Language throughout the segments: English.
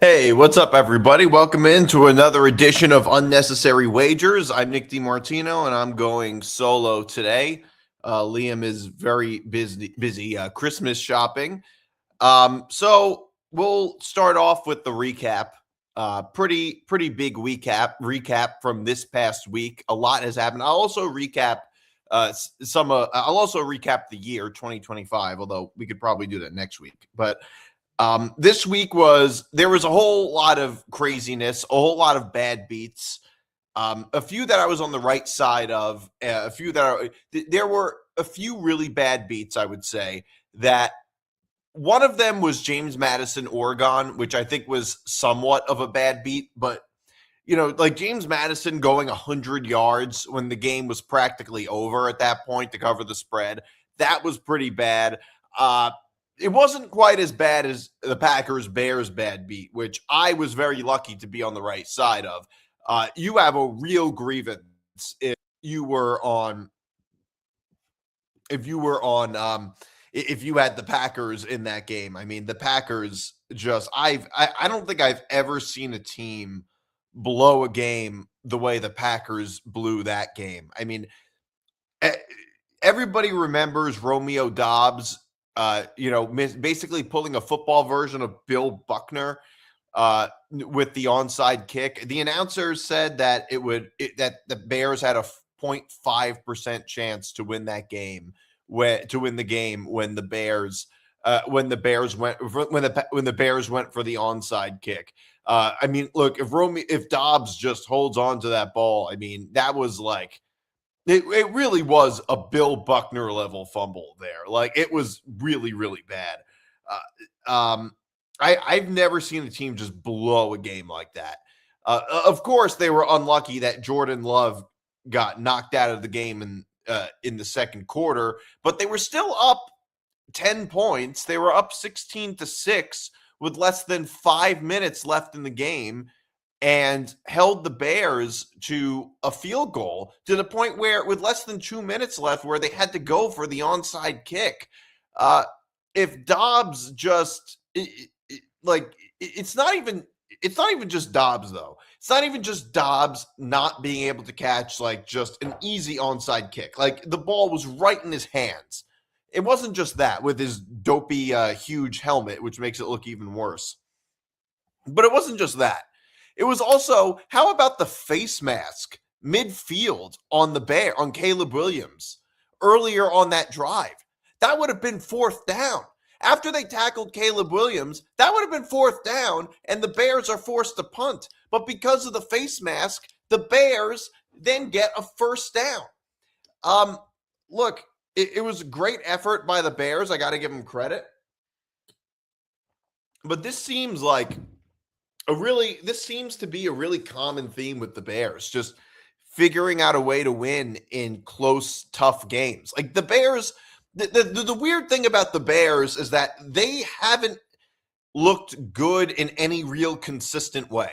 Hey, what's up, everybody? Welcome into another edition of Unnecessary Wagers. I'm Nick DiMartino, and I'm going solo today. Liam is very busy Christmas shopping. So we'll start off with the recap. Pretty big recap from this past week. A lot has happened. I'll also recap I'll also recap the year 2025, although we could probably do that next week. But this week there was a whole lot of craziness, a whole lot of bad beats, a few that I was on the right side of, there were a few really bad beats, I would say, that one of them was James Madison, Oregon, which I think was somewhat of a bad beat, but like James Madison going 100 yards when the game was practically over at that point to cover the spread, that was pretty bad. It wasn't quite as bad as the Packers-Bears bad beat, which I was very lucky to be on the right side of. You have a real grievance if you had the Packers in that game. I mean, the Packers I don't think I've ever seen a team blow a game the way the Packers blew that game. I mean, everybody remembers Romeo Doubs, basically pulling a football version of Bill Buckner with the onside kick. The announcers said that that the Bears had a 0.5% chance to win that game, when the Bears went for the onside kick. I mean, look, if Dobbs just holds on to that ball, I mean, that was like it really was a Bill Buckner level fumble there. Like, it was really, really bad. I've never seen a team just blow a game like that. Of course, they were unlucky that Jordan Love got knocked out of the game in the second quarter, but they were still up 10 points. They were up 16-6 with less than 5 minutes left in the game, and held the Bears to a field goal to the point where, with less than 2 minutes left, where they had to go for the onside kick. If Dobbs it's not even just Dobbs, though. It's not even just Dobbs not being able to catch like just an easy onside kick. Like, the ball was right in his hands. It wasn't just that with his dopey, huge helmet, which makes it look even worse. But it wasn't just that. It was also, how about the face mask midfield on Caleb Williams earlier on that drive? That would have been fourth down. After they tackled Caleb Williams, that would have been fourth down, and the Bears are forced to punt. But because of the face mask, the Bears then get a first down. Look, it was a great effort by the Bears. I got to give them credit. But this seems to be a really common theme with the Bears, just figuring out a way to win in close, tough games. Like, the Bears, the weird thing about the Bears is that they haven't looked good in any real consistent way.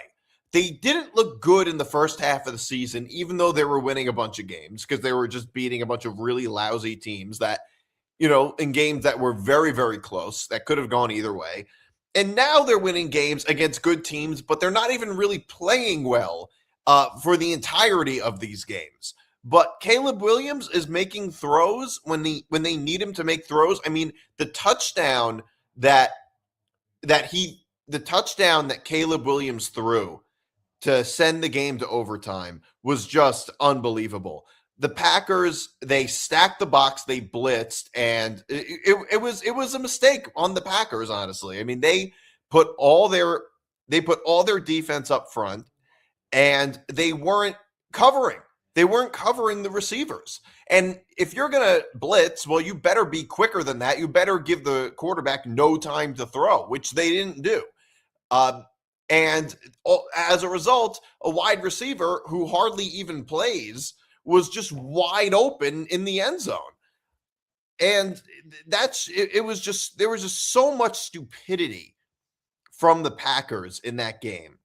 They didn't look good in the first half of the season, even though they were winning a bunch of games, because they were just beating a bunch of really lousy teams that, in games that were very, very close, that could have gone either way. And now they're winning games against good teams, but they're not even really playing well for the entirety of these games. But Caleb Williams is making throws when they need him to make throws. I mean, the touchdown that Caleb Williams threw to send the game to overtime was just unbelievable. The Packers, they stacked the box, they blitzed, and it was a mistake on the Packers, honestly. I mean, they put all their defense up front, and they weren't covering. They weren't covering the receivers. And if you're going to blitz, well, you better be quicker than that. You better give the quarterback no time to throw, which they didn't do. And as a result, a wide receiver who hardly even plays was just wide open in the end zone. And there was just so much stupidity from the Packers in that game.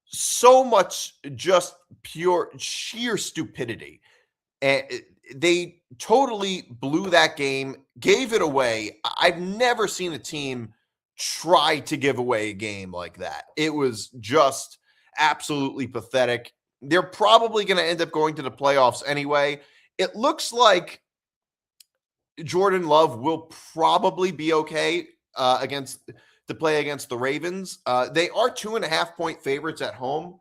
So much just pure, sheer stupidity. And they totally blew that game, gave it away. I've never seen a team try to give away a game like that. It was just absolutely pathetic. They're probably going to end up going to the playoffs anyway. It looks like Jordan Love will probably be okay to play against the Ravens. They are 2.5-point favorites at home.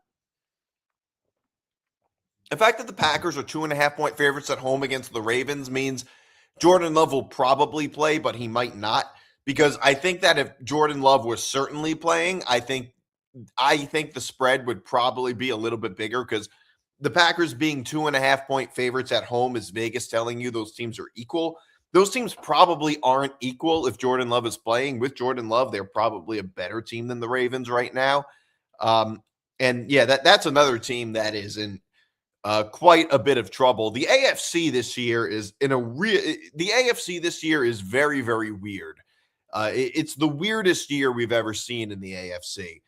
The fact that the Packers are 2.5-point favorites at home against the Ravens means Jordan Love will probably play, but he might not. Because I think that if Jordan Love was certainly playing, I think the spread would probably be a little bit bigger, because the Packers being 2.5-point favorites at home is Vegas telling you those teams are equal. Those teams probably aren't equal if Jordan Love is playing. With Jordan Love, they're probably a better team than the Ravens right now. And yeah, that's another team that is in quite a bit of trouble. The AFC this year is very, very weird. It's the weirdest year we've ever seen in the AFC.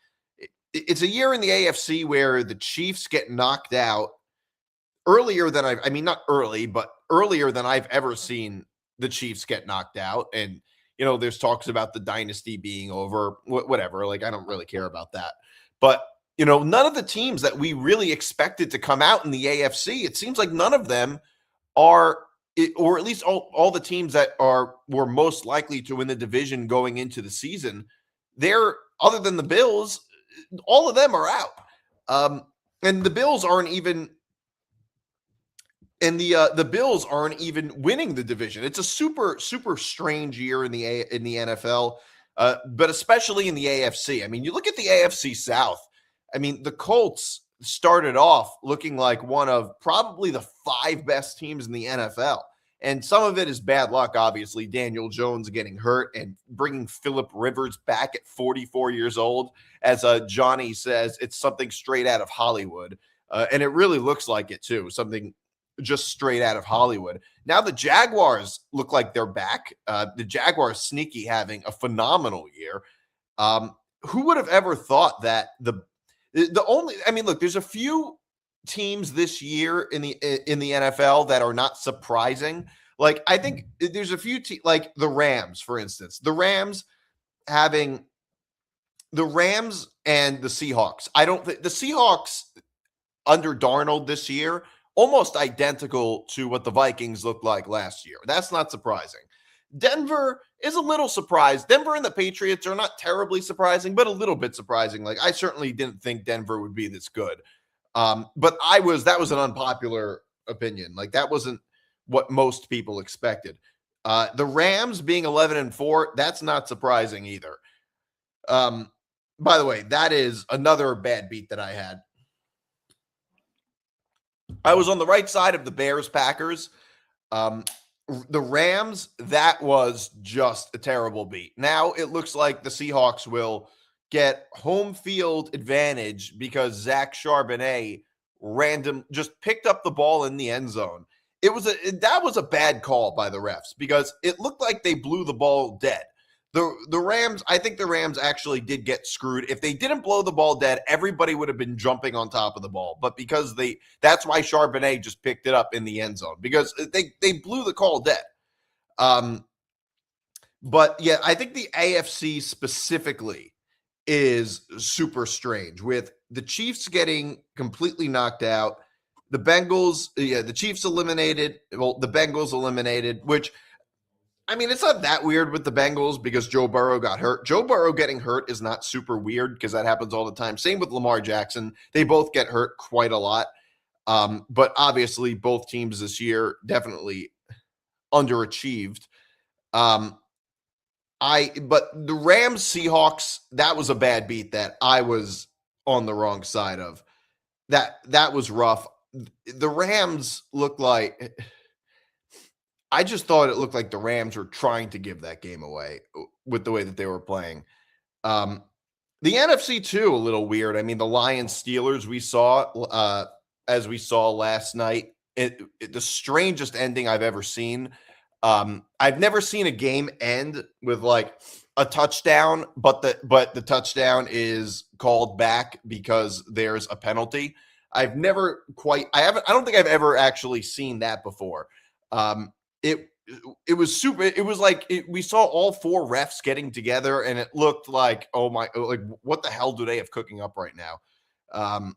It's a year in the AFC where the Chiefs get knocked out earlier than earlier than I've ever seen the Chiefs get knocked out. And, there's talks about the dynasty being over, whatever. Like, I don't really care about that. But, none of the teams that we really expected to come out in the AFC, it seems like none of them are, or at least all the teams that were most likely to win the division going into the season, other than the Bills, all of them are out. And the Bills aren't even the Bills aren't even winning the division. It's a super, super strange year in the NFL, but especially in the AFC. I mean, you look at the AFC South. I mean, the Colts started off looking like one of probably the 5 best teams in the NFL. And some of it is bad luck, obviously. Daniel Jones getting hurt and bringing Phillip Rivers back at 44 years old. As Johnny says, it's something straight out of Hollywood. And it really looks like it, too. Something just straight out of Hollywood. Now the Jaguars look like they're back. The Jaguars sneaky having a phenomenal year. Who would have ever thought that look, there's a few teams this year in the NFL that are not surprising. Like, I think there's a few like the Rams, for instance. The Rams and the Seahawks. I don't think the Seahawks under Darnold this year almost identical to what the Vikings looked like last year. That's not surprising. Denver is a little surprised. Denver and the Patriots are not terribly surprising, but a little bit surprising. Like, I certainly didn't think Denver would be this good. But that was an unpopular opinion. Like, that wasn't what most people expected. The Rams being 11-4, that's not surprising either. By the way, that is another bad beat that I had. I was on the right side of the Bears-Packers. The Rams, that was just a terrible beat. Now it looks like the Seahawks will get home field advantage because Zach Charbonnet just picked up the ball in the end zone. That was a bad call by the refs because it looked like they blew the ball dead. The Rams, I think the Rams actually did get screwed. If they didn't blow the ball dead, everybody would have been jumping on top of the ball. But because that's why Charbonnet just picked it up in the end zone, because they blew the call dead. But yeah, I think the AFC specifically is super strange with the Chiefs getting completely knocked out. The Bengals, the Chiefs eliminated. Well, the Bengals eliminated, which, I mean, it's not that weird with the Bengals because Joe Burrow got hurt. Joe Burrow getting hurt is not super weird because that happens all the time. Same with Lamar Jackson. They both get hurt quite a lot. But obviously, both teams this year definitely underachieved. But the Rams Seahawks, that was a bad beat that I was on the wrong side of. That was rough. The Rams looked like, I just thought it looked like the Rams were trying to give that game away with the way that they were playing. The NFC too, a little weird. I mean, the Lions Steelers we saw as we saw last night, the strangest ending I've ever seen. I've never seen a game end with like a touchdown, but the touchdown is called back because there's a penalty. I don't think I've ever actually seen that before. It it was super. It was like we saw all four refs getting together, and it looked like, oh my, like what the hell do they have cooking up right now?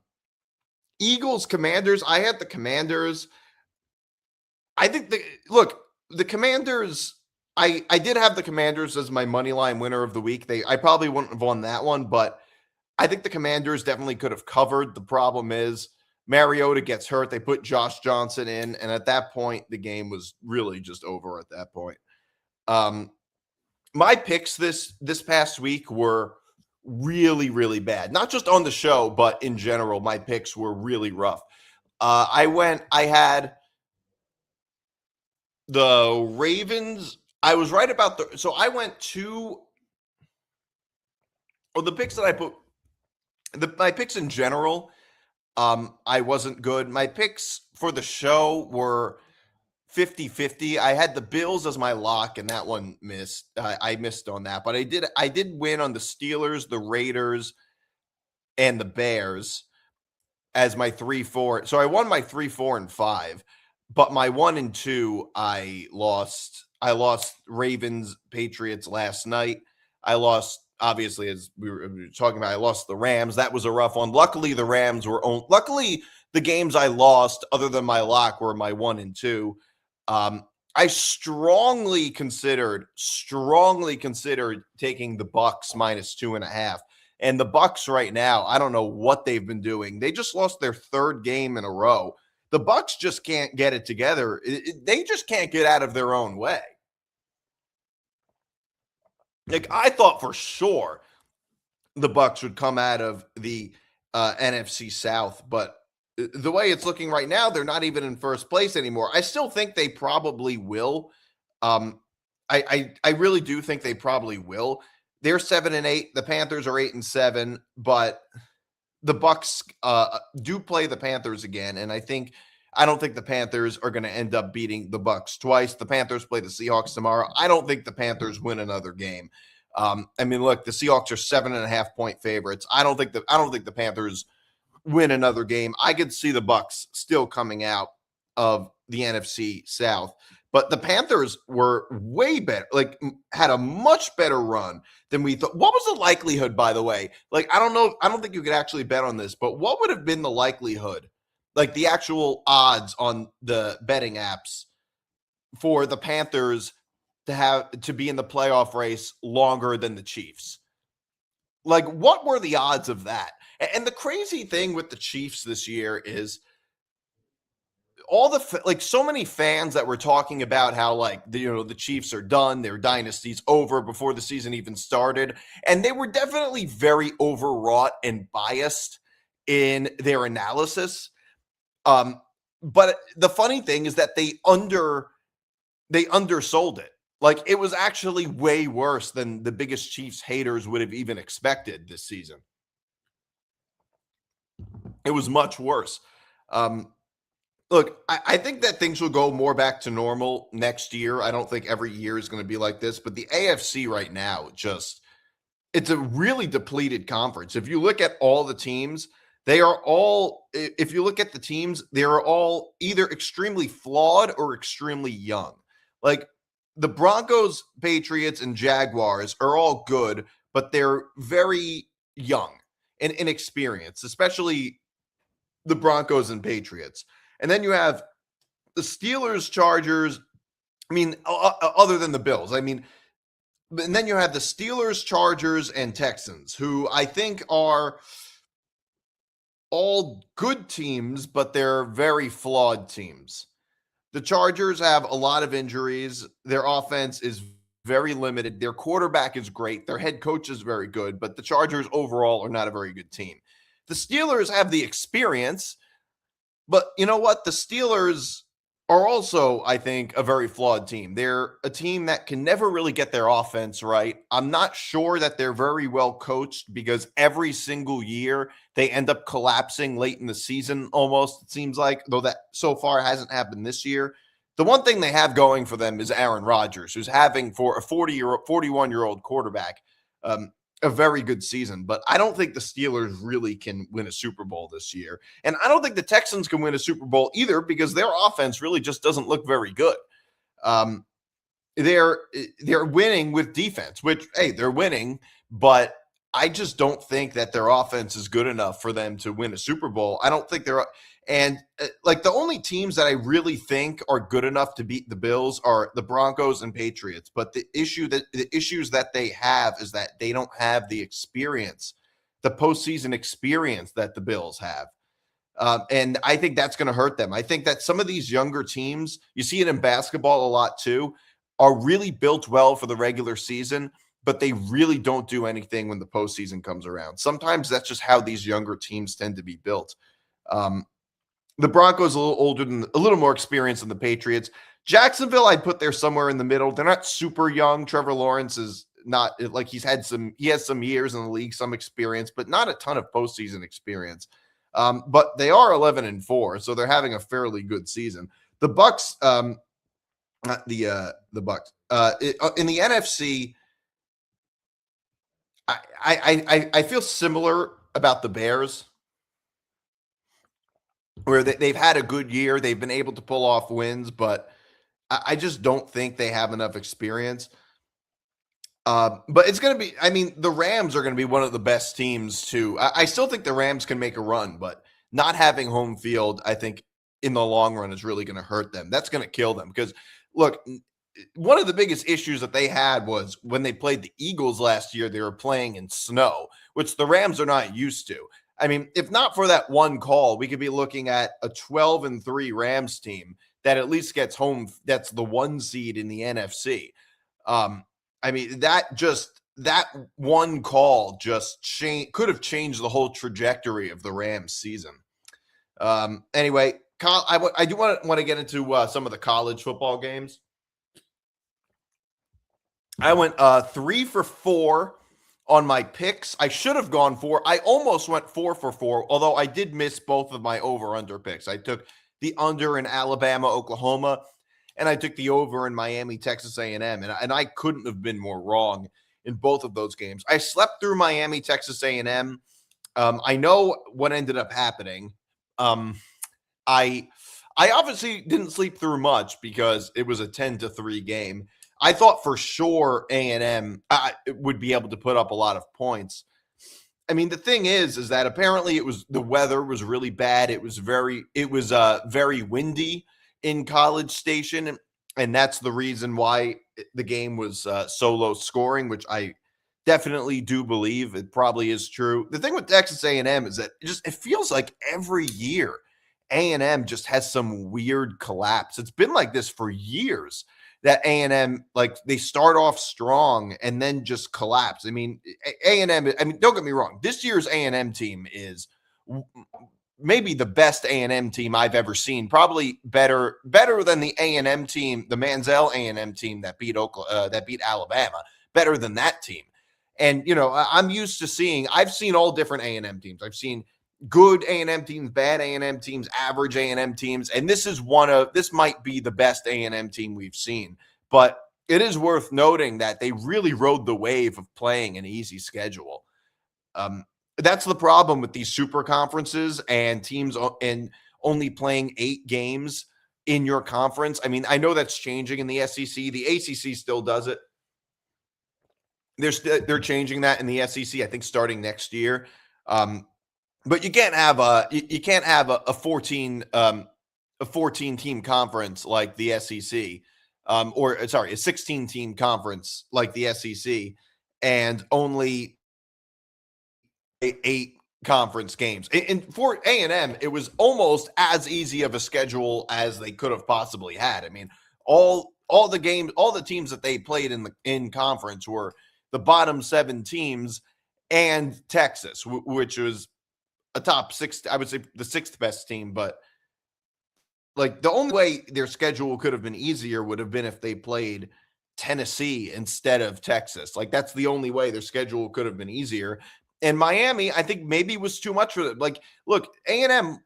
Eagles, Commanders. I had the Commanders. I think the Commanders. I did have the Commanders as my money line winner of the week. I probably wouldn't have won that one, but I think the Commanders definitely could have covered. The problem is Mariota gets hurt. They put Josh Johnson in, and at that point, the game was really just over at that point. My picks this past week were really, really bad. Not just on the show, but in general, my picks were really rough. I had the Ravens. I was right about so I went the picks that I put, my picks in general, I wasn't good. My picks for the show were 50-50. I had the Bills as my lock, and that one missed. I missed on that, but I did win on the Steelers, the Raiders, and the Bears as my 3-4. So I won my 3, 4, and 5, but my 1 and 2 I lost. I lost Ravens, Patriots last night. I lost, obviously, as we were talking about, I lost the Rams. That was a rough one. Luckily, the Rams were luckily the games I lost, other than my lock, were my 1 and 2. I strongly considered taking the Bucks minus 2.5. And the Bucks right now, I don't know what they've been doing. They just lost their third game in a row. The Bucks just can't get it together. They just can't get out of their own way. Like, I thought for sure the Bucks would come out of the NFC South, but the way it's looking right now, they're not even in first place anymore. I still think they probably will. I really do think they probably will. They're 7-8. The Panthers are 8-7, but the Bucks do play the Panthers again, and I don't think the Panthers are going to end up beating the Bucks twice. The Panthers play the Seahawks tomorrow. I don't think the Panthers win another game. I mean, look, the Seahawks are 7.5-point favorites. I don't think the Panthers win another game. I could see the Bucks still coming out of the NFC South, but the Panthers were way better, like had a much better run than we thought. What was the likelihood, by the way? Like, I don't know. I don't think you could actually bet on this, but what would have been the likelihood, like the actual odds on the betting apps for the Panthers to be in the playoff race longer than the Chiefs? Like, what were the odds of that? And the crazy thing with the Chiefs this year is so many fans that were talking about how the Chiefs are done, their dynasty's over before the season even started, and they were definitely very overwrought and biased in their analysis. But the funny thing is that they undersold it. Like, it was actually way worse than the biggest Chiefs haters would have even expected this season. It was much worse. Look, I think that things will go more back to normal next year. I don't think every year is going to be like this, but the AFC right now, it's a really depleted conference. If you look at all the teams, they are all either extremely flawed or extremely young. Like, the Broncos, Patriots, and Jaguars are all good, but they're very young and inexperienced, especially the Broncos and Patriots. And then you have the Steelers, Chargers. I mean, other than the Bills. I mean, and then you have the Steelers, Chargers, and Texans, who I think are all good teams, but they're very flawed teams. The Chargers have a lot of injuries. Their offense is very limited. Their quarterback is great. Their head coach is very good, but the Chargers overall are not a very good team. The Steelers have the experience, but you know what? The Steelers are also, I think, a very flawed team. They're a team that can never really get their offense right. I'm not sure that they're very well coached, because every single year they end up collapsing late in the season almost, it seems like, though that so far hasn't happened this year. The one thing they have going for them is Aaron Rodgers, who's having, for a 41-year-old quarterback, a very good season. But I don't think the Steelers really can win a Super Bowl this year. And I don't think the Texans can win a Super Bowl either, because their offense really just doesn't look very good. they're winning with defense, which, hey, they're winning, but I just don't think that their offense is good enough for them to win a Super Bowl. I don't think they're and like the only teams that I really think are good enough to beat the Bills are the Broncos and Patriots. But the issues that they have is that they don't have the experience, the postseason experience that the Bills have. And I think that's going to hurt them. I think that some of these younger teams, you see it in basketball a lot too, are really built well for the regular season, but they really don't do anything when the postseason comes around. Sometimes that's just how these younger teams tend to be built. Um, the Broncos a little older than a little more experienced than the Patriots. Jacksonville, I'd put there somewhere in the middle. They're not super young. Trevor Lawrence is not like he has some years in the league, some experience, but not a ton of postseason experience. But they are 11-4, so they're having a fairly good season. The Bucks, not the Bucks, in the NFC, I feel similar about the Bears, where they've had a good year, they've been able to pull off wins, but I just don't think they have enough experience. But it's going to be, I mean, the Rams are going to be one of the best teams too. I still think the Rams can make a run, but not having home field, I think in the long run is really going to hurt them. That's going to kill them because look, one of the biggest issues that they had was when they played the Eagles last year, they were playing in snow, which the Rams are not used to. I mean, if not for that one call, we could be looking at a 12-3 Rams team that at least gets home. That's the one seed in the NFC. I mean, that one call just could have changed the whole trajectory of the Rams season. Anyway, I do want to get into some of the college football games. I went 3 for 4 on my picks. I should have gone 4. I almost went 4 for 4, although I did miss both of my over-under picks. I took the under in Alabama, Oklahoma, and I took the over in Miami, Texas A&M, and I couldn't have been more wrong in both of those games. I slept through Miami, Texas A&M. I know what ended up happening. I obviously didn't sleep through much because it was a 10-3 game. I thought for sure A&M would be able to put up a lot of points. I mean, the thing is that apparently the weather was really bad. It was very windy in College Station, and that's the reason why the game was so low scoring, which I definitely do believe it probably is true. The thing with Texas A&M is that it feels like every year A&M just has some weird collapse. It's been like this for years. That A&M, like they start off strong and then just collapse. I mean, A&M, I mean, don't get me wrong. This year's A&M team is maybe the best A&M team I've ever seen. Probably better than the A&M team, the Manziel A&M team that beat Alabama. Better than that team. And, you know, I've seen all different A&M teams. I've seen good A&M teams, bad A&M teams, average A&M teams, and this might be the best A&M team we've seen. But it is worth noting that they really rode the wave of playing an easy schedule. That's the problem with these super conferences and teams and only playing 8 games in your conference. I mean, I know that's changing in the SEC. The ACC still does it. They're changing that in the SEC, I think, starting next year. But you can't have a 14 team conference like the SEC, a 16 team conference like the SEC, and only 8 conference games. And for A&M, it was almost as easy of a schedule as they could have possibly had. I mean, all the teams that they played in conference were the bottom 7 teams and Texas, which was a top 6, I would say the 6th best team, but like the only way their schedule could have been easier would have been if they played Tennessee instead of Texas. Like that's the only way their schedule could have been easier. And Miami, I think maybe was too much for them. Like, look, A&M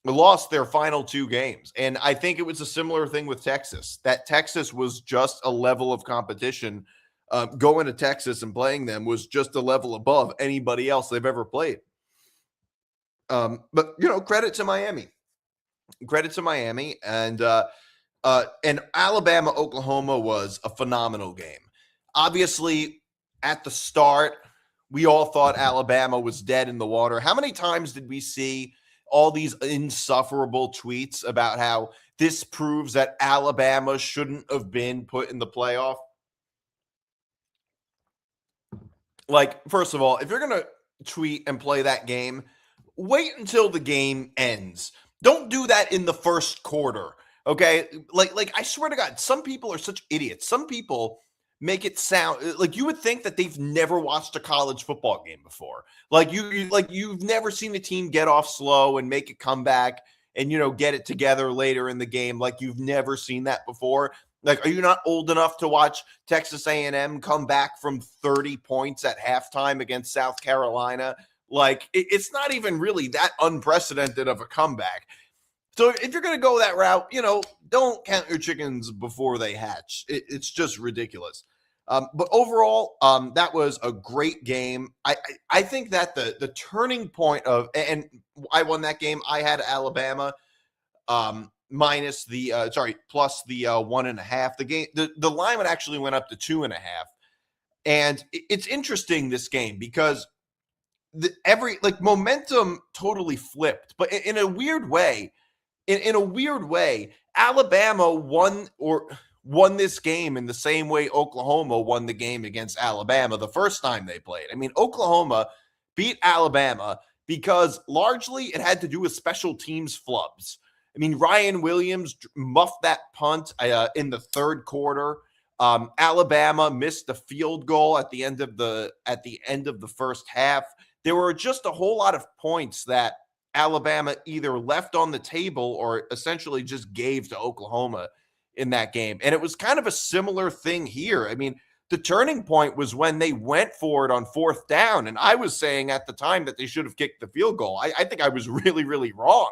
lost their final 2 games, and I think it was a similar thing with Texas. That Texas was just a level of competition. Going to Texas and playing them was just a level above anybody else they've ever played. But, you know, credit to Miami. And And Alabama, Oklahoma was a phenomenal game. Obviously, at the start, we all thought Alabama was dead in the water. How many times did we see all these insufferable tweets about how this proves that Alabama shouldn't have been put in the playoff? Like, first of all, if you're going to tweet and play that game, wait until the game ends. Don't do that in the first quarter. Okay? Like I swear to God, some people are such idiots. Some people make it sound like you would think that they've never watched a college football game before. Like you've never seen the team get off slow and make a comeback and get it together later in the game. Like you've never seen that before. Like, are you not old enough to watch Texas A&M come back from 30 points at halftime against South Carolina? Like, it's not even really that unprecedented of a comeback. So if you're going to go that route, don't count your chickens before they hatch. It's just ridiculous. But overall, that was a great game. I think that the turning point of, and I won that game. I had Alabama plus the 1.5. The game, the line actually went up to 2.5. And it's interesting, this game, because momentum totally flipped, but in a weird way. In a weird way, Alabama won this game in the same way Oklahoma won the game against Alabama the first time they played. I mean, Oklahoma beat Alabama because largely it had to do with special teams flubs. I mean, Ryan Williams muffed that punt in the third quarter. Alabama missed the field goal at the end of the first half. There were just a whole lot of points that Alabama either left on the table or essentially just gave to Oklahoma in that game. And it was kind of a similar thing here. I mean, the turning point was when they went for it on fourth down. And I was saying at the time that they should have kicked the field goal. I think I was really, really wrong.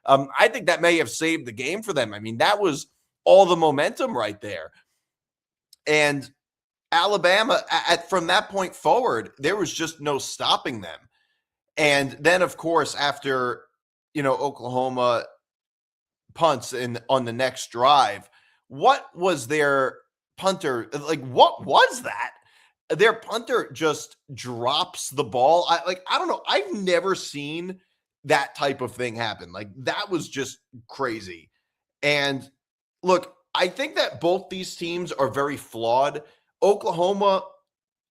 I think that may have saved the game for them. I mean, that was all the momentum right there. And Alabama, from that point forward, there was just no stopping them. And then, of course, after, Oklahoma punts on the next drive, what was their punter? Like, what was that? Their punter just drops the ball. I don't know. I've never seen that type of thing happen. Like, that was just crazy. And look, I think that both these teams are very flawed. Oklahoma,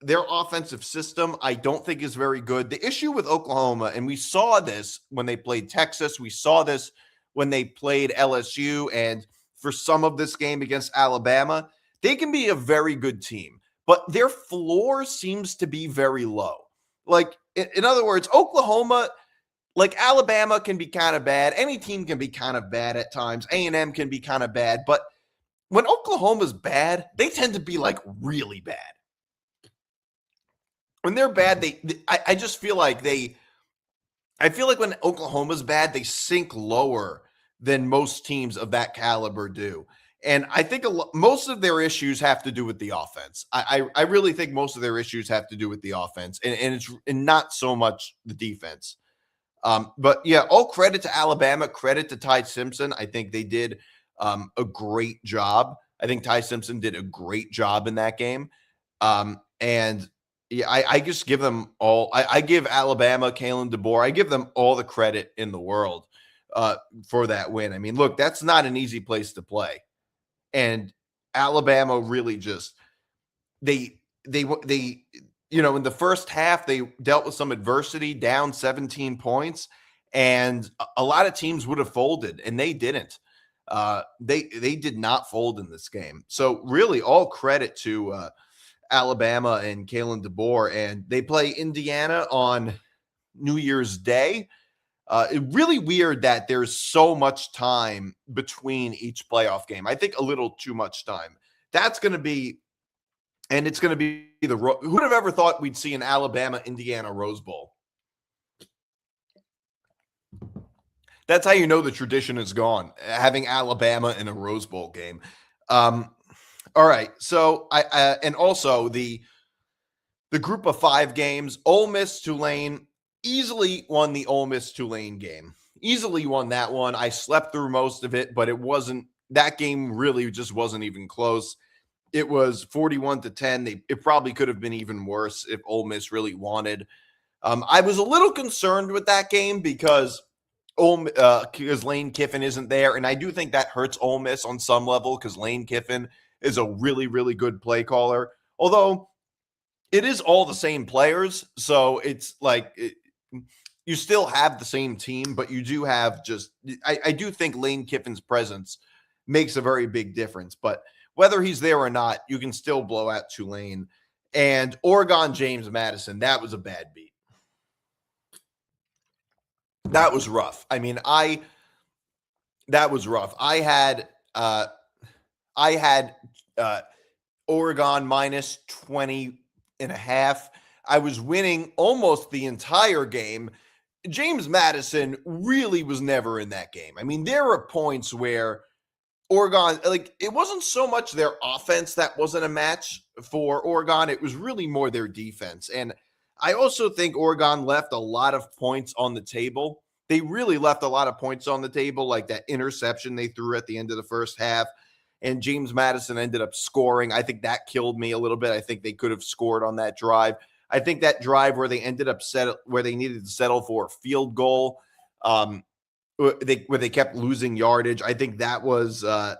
their offensive system, I don't think is very good. The issue with Oklahoma, and we saw this when they played Texas, we saw this when they played LSU, and for some of this game against Alabama, they can be a very good team, but their floor seems to be very low. Like, in other words, Oklahoma, like Alabama, can be kind of bad. Any team can be kind of bad at times. A&M can be kind of bad, but when Oklahoma's bad, they tend to be like really bad. When they're bad, I just feel like I feel like when Oklahoma's bad, they sink lower than most teams of that caliber do. And I think most of their issues have to do with the offense. I really think most of their issues have to do with the offense, and it's not so much the defense. But yeah, all credit to Alabama, credit to Ty Simpson. I think they did a great job. I think Ty Simpson did a great job in that game. And yeah, I just give them all. I give Alabama, Kalen DeBoer, I give them all the credit in the world for that win. I mean, look, that's not an easy place to play. And Alabama really just they in the first half, they dealt with some adversity, down 17 points, and a lot of teams would have folded, and they didn't. They did not fold in this game. So really, all credit to Alabama and Kalen DeBoer, and they play Indiana on New Year's Day. It's really weird that there's so much time between each playoff game. I think a little too much time. That's going to be, and it's going to be who would have ever thought we'd see an Alabama-Indiana Rose Bowl? That's how you know the tradition is gone, having Alabama in a Rose Bowl game. All right, so and also the group of 5 games, Ole Miss, Tulane, easily won the Ole Miss Tulane game. Easily won that one. I slept through most of it, but it wasn't that game really just wasn't even close. It was 41-10. It probably could have been even worse if Ole Miss really wanted. I was a little concerned with that game because Lane Kiffin isn't there, and I do think that hurts Ole Miss on some level because Lane Kiffin is a really, really good play caller. Although it is all the same players, so it's like you still have the same team, but you do have just I do think Lane Kiffin's presence makes a very big difference. But whether he's there or not, you can still blow out Tulane. And Oregon James Madison, that was a bad beat. That was rough. I mean, that was rough. I had Oregon minus 20 and a half. I was winning almost the entire game. James Madison really was never in that game. I mean, there were points where Oregon, like, it wasn't so much their offense that wasn't a match for Oregon. It was really more their defense. And I also think Oregon left a lot of points on the table. They really left a lot of points on the table, like that interception they threw at the end of the first half. And James Madison ended up scoring. I think that killed me a little bit. I think they could have scored on that drive. I think that drive where they ended up where they needed to settle for a field goal, where they kept losing yardage. I think that was I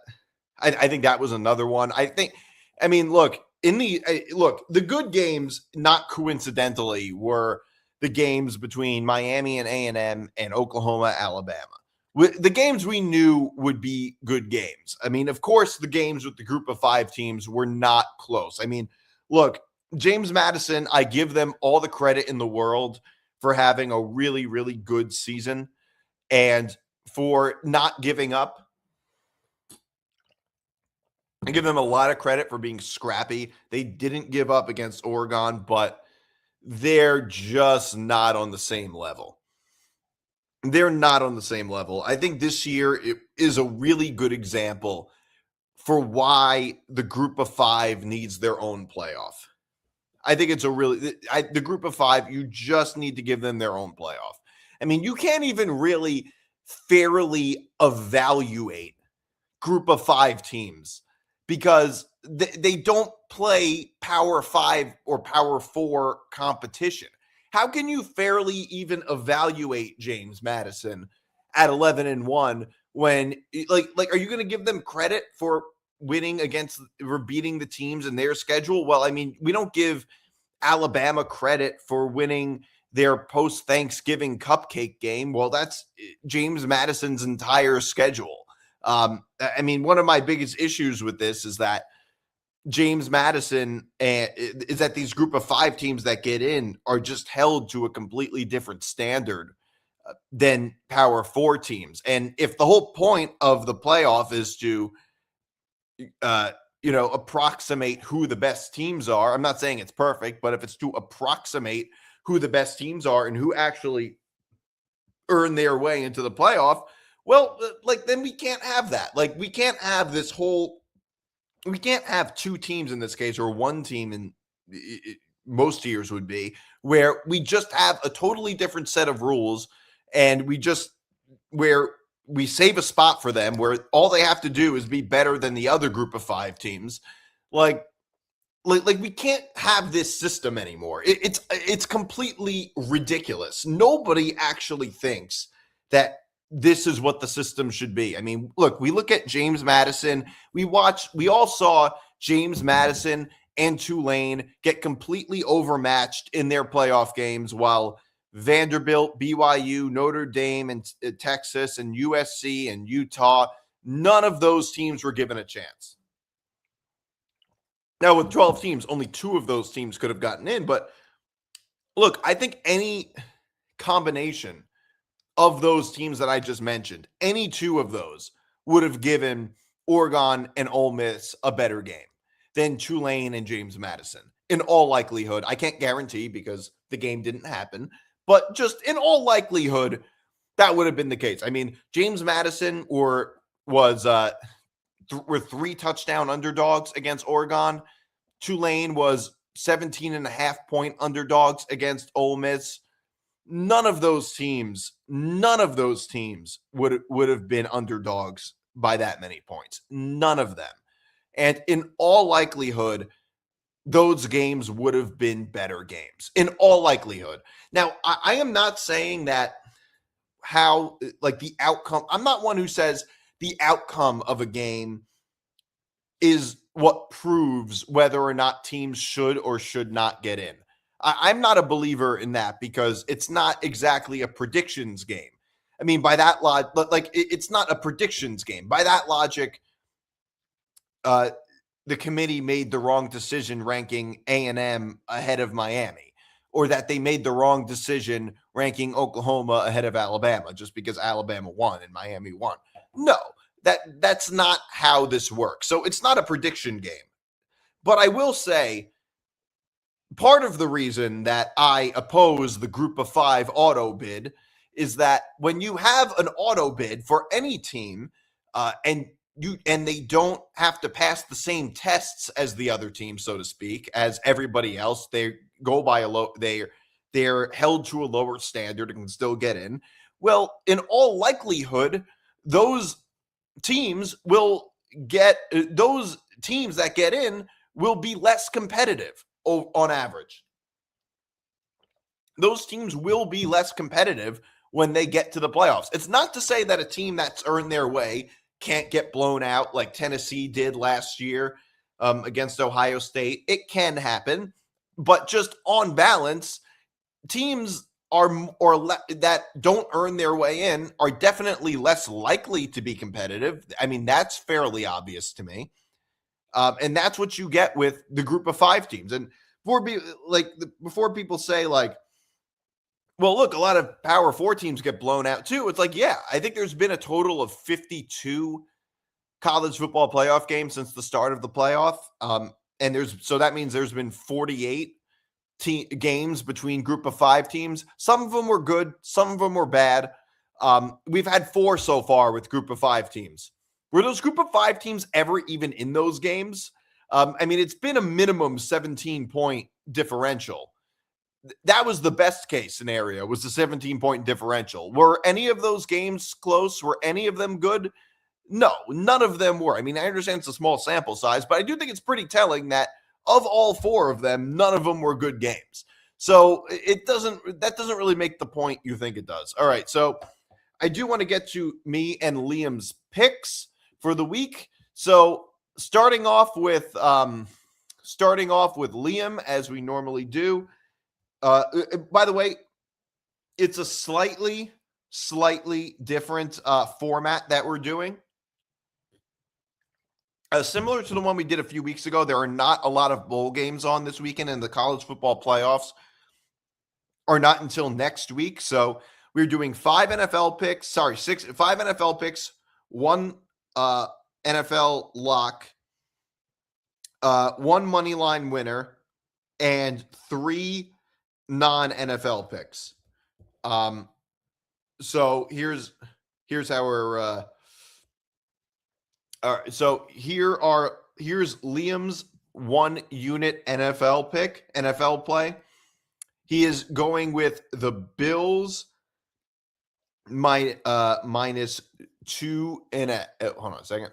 think that was another one. I mean, look, the good games, not coincidentally, were the games between Miami and A&M and Oklahoma, Alabama. The games we knew would be good games. I mean, of course, the games with the group of 5 teams were not close. I mean, look, James Madison, I give them all the credit in the world for having a really, really good season and for not giving up. I give them a lot of credit for being scrappy. They didn't give up against Oregon, but they're just not on the same level. They're not on the same level. I think this year it is a really good example for why the group of 5 needs their own playoff. I think it's the group of 5, you just need to give them their own playoff. I mean, you can't even really fairly evaluate group of 5 teams because they don't play Power 5 or Power 4 competition. How can you fairly even evaluate James Madison at 11-1 when like are you going to give them credit for winning or beating the teams in their schedule? Well, I mean, we don't give Alabama credit for winning their post-Thanksgiving cupcake game. Well, that's James Madison's entire schedule. I mean, one of my biggest issues with this is that James Madison is that these group of 5 teams that get in are just held to a completely different standard than Power 4 teams. And if the whole point of the playoff is to, approximate who the best teams are, I'm not saying it's perfect, but if it's to approximate who the best teams are and who actually earn their way into the playoff, well, then we can't have that. Like, we can't have we can't have 2 teams in this case, or 1 team in most years would be, where we just have a totally different set of rules and where we save a spot for them where all they have to do is be better than the other group of 5 teams. Like we can't have this system anymore. It's completely ridiculous. Nobody actually thinks that this is what the system should be. I mean, look, we look at James Madison. We all saw James Madison and Tulane get completely overmatched in their playoff games while Vanderbilt, BYU, Notre Dame, and Texas, and USC, and Utah, none of those teams were given a chance. Now, with 12 teams, only 2 of those teams could have gotten in. But look, I think any combination of those teams that I just mentioned, any 2 of those would have given Oregon and Ole Miss a better game than Tulane and James Madison. In all likelihood, I can't guarantee because the game didn't happen, but just in all likelihood, that would have been the case. I mean, James Madison were 3 touchdown underdogs against Oregon. Tulane was 17.5 point underdogs against Ole Miss. None of those teams would have been underdogs by that many points. None of them. And in all likelihood, those games would have been better games in all likelihood. Now, I am not saying that how, like, the outcome, I'm not one who says the outcome of a game is what proves whether or not teams should or should not get in. I'm not a believer in that because it's not exactly a predictions game. I mean, by that like it's not a predictions game. By that logic, uh, the committee made the wrong decision ranking A&M ahead of Miami, or that they made the wrong decision ranking Oklahoma ahead of Alabama just because Alabama won and Miami won. No, that's not how this works. So it's not a prediction game. But I will say part of the reason that I oppose the group of 5 auto bid is that when you have an auto bid for any team, and they don't have to pass the same tests as the other team, so to speak, as everybody else, they go by they're held to a lower standard and can still get in. Well, in all likelihood, those teams that get in will be less competitive on average. Those teams will be less competitive when they get to the playoffs. It's not to say that a team that's earned their way can't get blown out like Tennessee did last year against Ohio State. It can happen, but just on balance, teams that don't earn their way in are definitely less likely to be competitive. I mean, that's fairly obvious to me. And that's what you get with the group of 5 teams. And before people say, like, well, look, a lot of Power 4 teams get blown out too. It's like, yeah, I think there's been a total of 52 college football playoff games since the start of the playoff. So that means there's been 48 games between group of 5 teams. Some of them were good. Some of them were bad. We've had 4 so far with group of 5 teams. Were those group of 5 teams ever even in those games? I mean, it's been a minimum 17-point differential. That was the best case scenario, was the 17-point differential. Were any of those games close? Were any of them good? No, none of them were. I mean, I understand it's a small sample size, but I do think it's pretty telling that of all 4 of them, none of them were good games. So that doesn't really make the point you think it does. All right, so I do want to get to me and Liam's picks for the week. So starting off with Liam, as we normally do. By the way, it's a slightly different format that we're doing. Similar to the one we did a few weeks ago, there are not a lot of bowl games on this weekend, and the college football playoffs are not until next week. So we're doing 5 NFL picks. 5 NFL picks, 1 NFL lock, 1 money line winner, and 3 non-NFL picks. So here's how we're all right, so here's Liam's 1 unit NFL play. He is going with the Bills minus 2 hold on a second.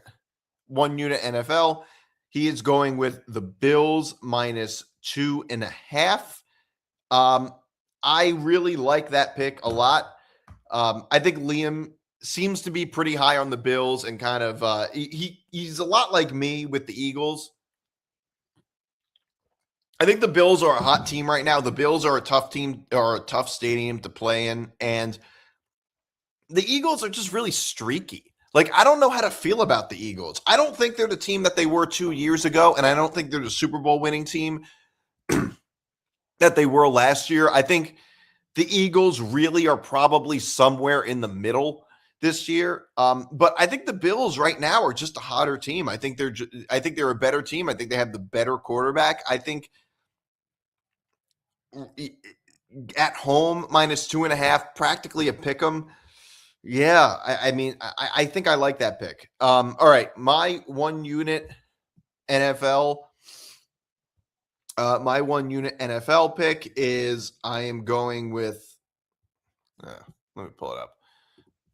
1 unit NFL. He is going with the Bills minus 2.5. I really like that pick a lot. I think Liam seems to be pretty high on the Bills and kind of he's a lot like me with the Eagles. I think the Bills are a hot team right now. The Bills are a tough team or a tough stadium to play in, and the Eagles are just really streaky. Like, I don't know how to feel about the Eagles. I don't think they're the team that they were 2 years ago, and I don't think they're the Super Bowl winning team that they were last year. I think the Eagles really are probably somewhere in the middle this year. But I think the Bills right now are just a hotter team. I think they're a better team. I think they have the better quarterback. I think at home minus 2.5, practically a pick 'em. Yeah, I think I like that pick. All right, my 1 unit NFL. My 1 unit NFL pick is I am going with. Let me pull it up.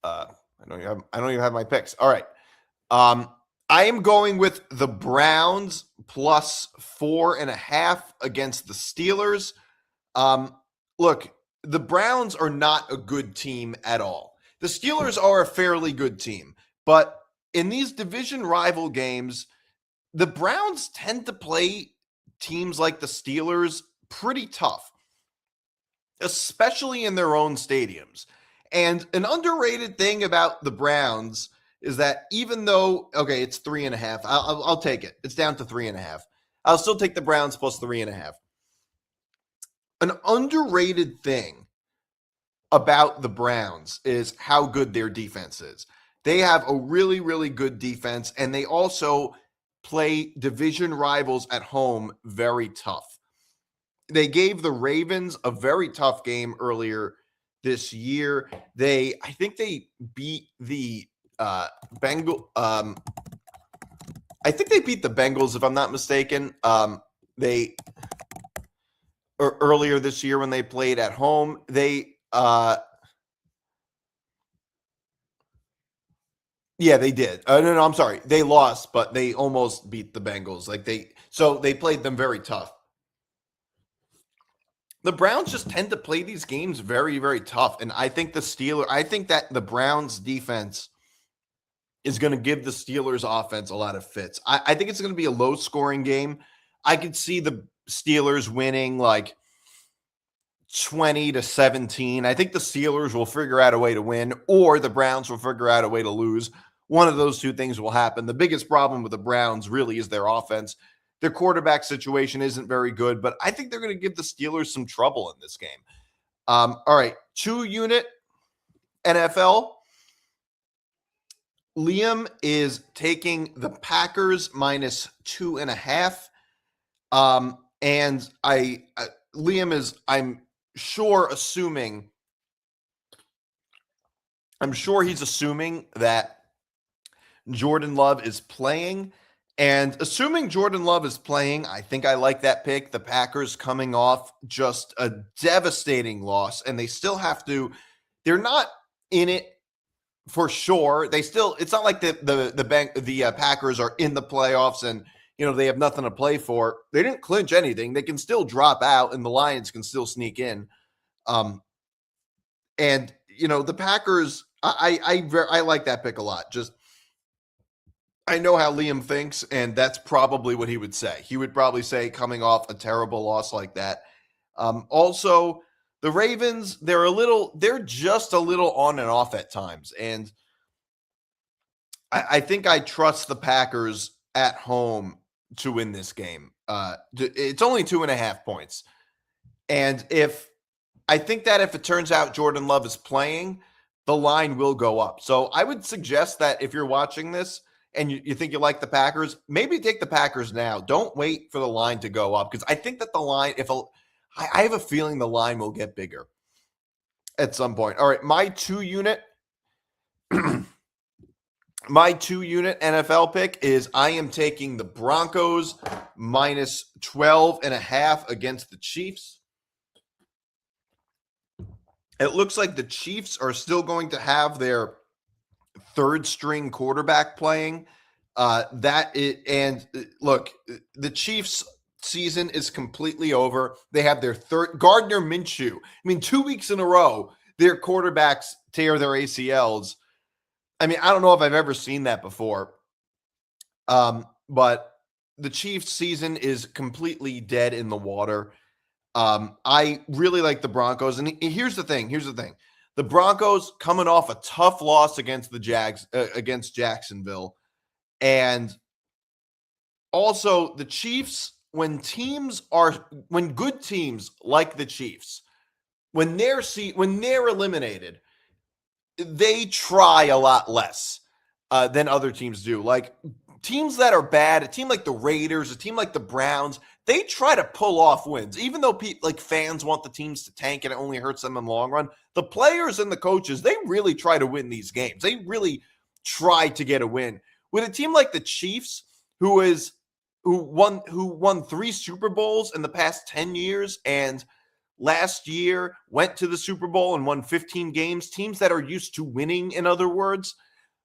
I don't even have my picks. All right, Um, I am going with the Browns plus 4.5 against the Steelers. Um, Look, the Browns are not a good team at all. The Steelers are a fairly good team, but in these division rival games, the Browns tend to play teams like the Steelers pretty tough, especially in their own stadiums. And an underrated thing about the Browns is that even though, okay, it's 3.5, I'll take it. It's down to 3.5. I'll still take the Browns plus 3.5. An underrated thing about the Browns is how good their defense is. They have a really, really good defense, and they also play division rivals at home very tough. They gave the Ravens a very tough game earlier this year. I think they beat the Bengal. I think they beat the Bengals, if I'm not mistaken. They earlier this year when they played at home. Yeah, they did. No, I'm sorry. They lost, but they almost beat the Bengals. So they played them very tough. The Browns just tend to play these games very, very tough. And I think that the Browns defense is going to give the Steelers offense a lot of fits. I think it's going to be a low scoring game. I could see the Steelers winning like 20-17. I think the Steelers will figure out a way to win, or the Browns will figure out a way to lose. One of those two things will happen. The biggest problem with the Browns really is their offense. Their quarterback situation isn't very good, but I think they're going to give the Steelers some trouble in this game. All right, 2-unit NFL. Liam is taking the Packers minus 2.5. And Liam is, I'm sure he's assuming that Jordan Love is playing. And assuming Jordan Love is playing, I think I like that pick. The Packers coming off just a devastating loss, and they still they're not in it for sure. It's not like the Packers are in the playoffs and they have nothing to play for. They didn't clinch anything. They can still drop out, and the Lions can still sneak in. And the Packers, I like that pick a lot. Just I know how Liam thinks, and that's probably what he would say. He would probably say, coming off a terrible loss like that. Also, the Ravens, they're just a little on and off at times. And I think I trust the Packers at home to win this game. It's only 2.5 points. And I think that if it turns out Jordan Love is playing, the line will go up. So I would suggest that if you're watching this and you think you like the Packers, maybe take the Packers now. Don't wait for the line to go up, because I think that the line, I have a feeling the line will get bigger at some point. All right, my 2-unit NFL pick is I am taking the Broncos minus 12.5 against the Chiefs. It looks like the Chiefs are still going to have their third string quarterback playing. Look, the Chiefs season is completely over. They have their third Gardner Minshew. I mean, 2 weeks in a row, their quarterbacks tear their ACLs. I mean, I don't know if I've ever seen that before. But the Chiefs season is completely dead in the water. I really like the Broncos. And here's the thing. The Broncos coming off a tough loss against against Jacksonville. And also the Chiefs, when good teams like the Chiefs, when they're eliminated, they try a lot less than other teams do. Like teams that are bad, a team like the Raiders, a team like the Browns, they try to pull off wins, even though fans want the teams to tank and it only hurts them in the long run. The players and the coaches, they really try to win these games. They really try to get a win. With a team like the Chiefs, who won 3 Super Bowls in the past 10 years and last year went to the Super Bowl and won 15 games, teams that are used to winning, in other words,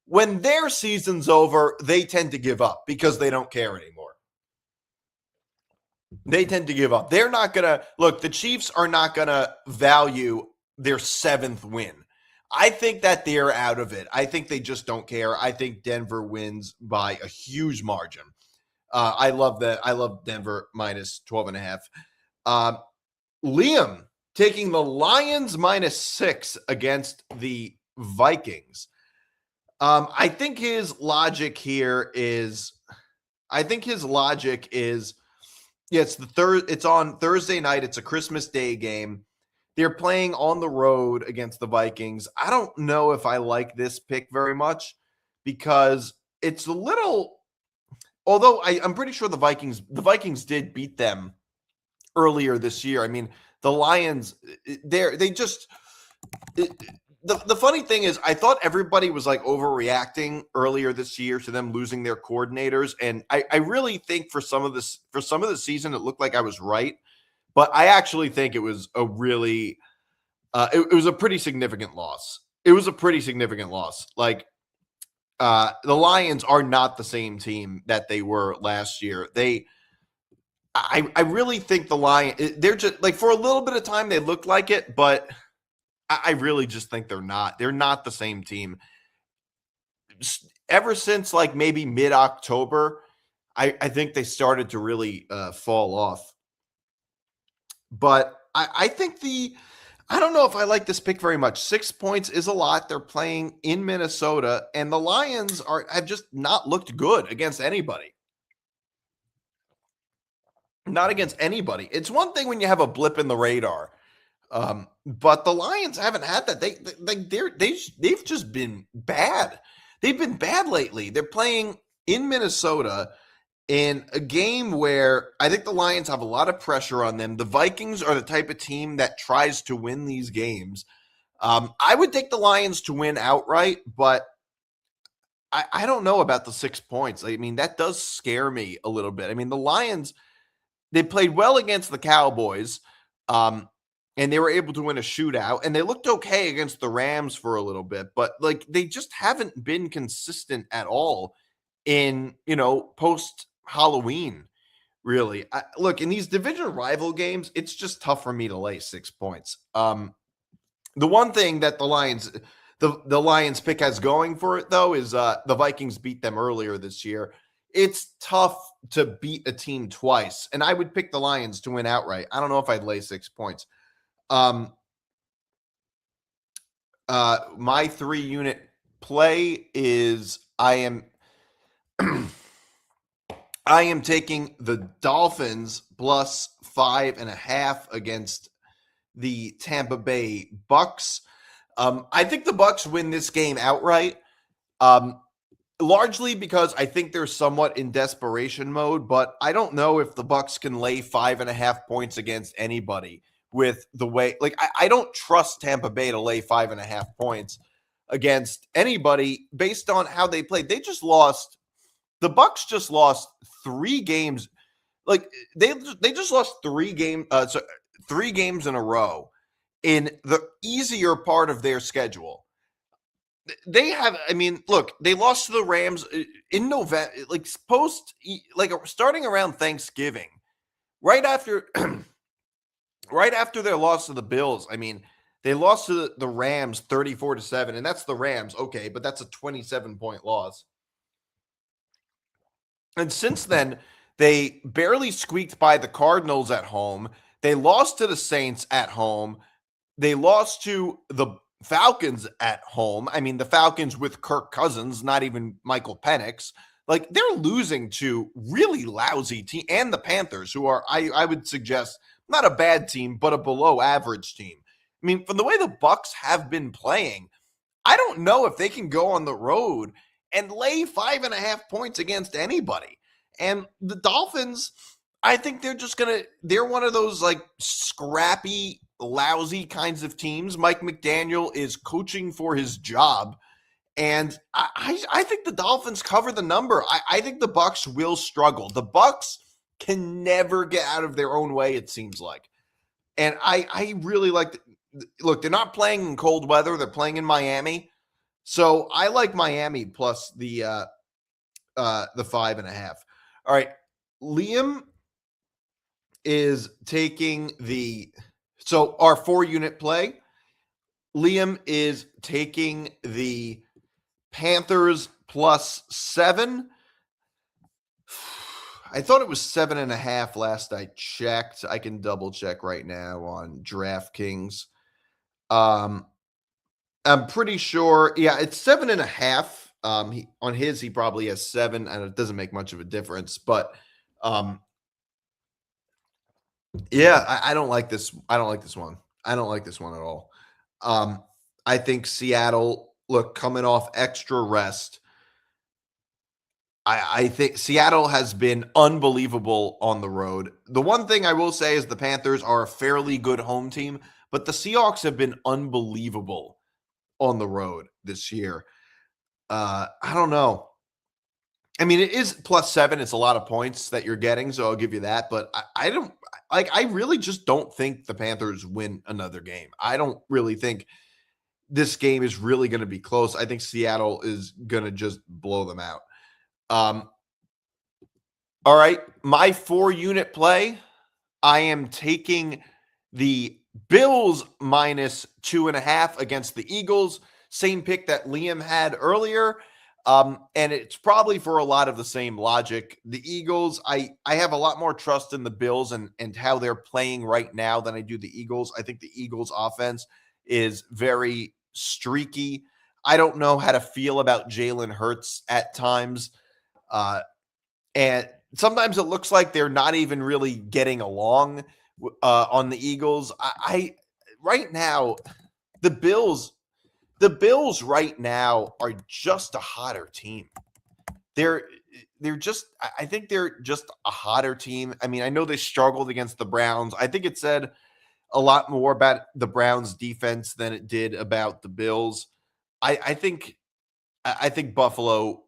when their season's over, they tend to give up because they don't care anymore. They tend to give up. They're not going to look, the Chiefs are not going to value their 7th win. I think that they're out of it. I think they just don't care. I think Denver wins by a huge margin. I love that. I love Denver minus 12.5. Liam taking the Lions minus 6 against the Vikings. I think his logic here is, yeah, it's on Thursday night. It's a Christmas Day game. They're playing on the road against the Vikings. I don't know if I like this pick very much because it's a little, although I'm pretty sure the Vikings did beat them earlier this year. I mean, the Lions, the funny thing is, I thought everybody was like overreacting earlier this year to them losing their coordinators, and I really think for some of the season, it looked like I was right, but I actually think it was a really, it was a pretty significant loss. It was a pretty significant loss. Like, the Lions are not the same team that they were last year. I really think the Lions, they're just like, for a little bit of time they looked like it, but I really just think they're not. They're not the same team. Ever since like maybe mid-October, I think they started to really fall off. But I think I don't know if I like this pick very much. 6 points is a lot. They're playing in Minnesota, and the Lions have just not looked good against anybody. Not against anybody. It's one thing when you have a blip in the radar. But the Lions haven't had that. They've just been bad. They've been bad lately. They're playing in Minnesota in a game where I think the Lions have a lot of pressure on them. The Vikings are the type of team that tries to win these games. I would take the Lions to win outright, but I don't know about the 6 points. I mean, that does scare me a little bit. I mean, the Lions, they played well against the Cowboys. And they were able to win a shootout, and they looked okay against the Rams for a little bit, but like they just haven't been consistent at all in, post Halloween, really. Look, in these division rival games, it's just tough for me to lay 6 points. The one thing that the Lions pick has going for it, though, is the Vikings beat them earlier this year. It's tough to beat a team twice, and I would pick the Lions to win outright. I don't know if I'd lay 6 points. My 3-unit play is I am taking the Dolphins plus 5.5 against the Tampa Bay Bucks. I think the Bucks win this game outright. Largely because I think they're somewhat in desperation mode, but I don't know if the Bucks can lay 5.5 points against anybody. With the way, like, I don't trust Tampa Bay to lay 5.5 points against anybody based on how they played. The Bucks just lost 3 games. Like they just lost 3 games in a row in the easier part of their schedule. They lost to the Rams in November, starting around Thanksgiving, right after their loss to the Bills. I mean, they lost to the Rams 34-7, and that's the Rams. Okay, but that's a 27-point loss. And since then, they barely squeaked by the Cardinals at home. They lost to the Saints at home. They lost to the Falcons at home. I mean, the Falcons with Kirk Cousins, not even Michael Penix. Like, they're losing to really lousy team, and the Panthers, who are, I would suggest, not a bad team, but a below average team. I mean, from the way the Bucks have been playing, I don't know if they can go on the road and lay 5.5 points against anybody. And the Dolphins, I think they're one of those like scrappy, lousy kinds of teams. Mike McDaniel is coaching for his job. And I think the Dolphins cover the number. I think the Bucks will struggle. The Bucks can never get out of their own way, it seems like. And I really like look, they're not playing in cold weather. They're playing in Miami. So I like Miami plus the 5.5. All right. Liam is taking so our 4-unit play. Liam is taking the Panthers plus 7. I thought it was 7.5 last I checked. I can double check right now on DraftKings. I'm pretty sure. Yeah, it's 7.5. He probably has 7, and it doesn't make much of a difference. But yeah, I don't like this. I don't like this one. I don't like this one at all. I think Seattle, look, coming off extra rest. I think Seattle has been unbelievable on the road. The one thing I will say is the Panthers are a fairly good home team, but the Seahawks have been unbelievable on the road this year. I don't know. I mean, it is plus 7. It's a lot of points that you're getting, so I'll give you that. But I don't like. I really just don't think the Panthers win another game. I don't really think this game is really going to be close. I think Seattle is going to just blow them out. All right, my 4-unit play. I am taking the Bills minus 2.5 against the Eagles. Same pick that Liam had earlier. And it's probably for a lot of the same logic. The Eagles, I have a lot more trust in the Bills and how they're playing right now than I do the Eagles. I think the Eagles offense is very streaky. I don't know how to feel about Jalen Hurts at times. And sometimes it looks like they're not even really getting along on the Eagles. I right now, the Bills right now are just a hotter team. They're just, I think they're just a hotter team. I mean, I know they struggled against the Browns. I think it said a lot more about the Browns defense than it did about the Bills. I think Buffalo.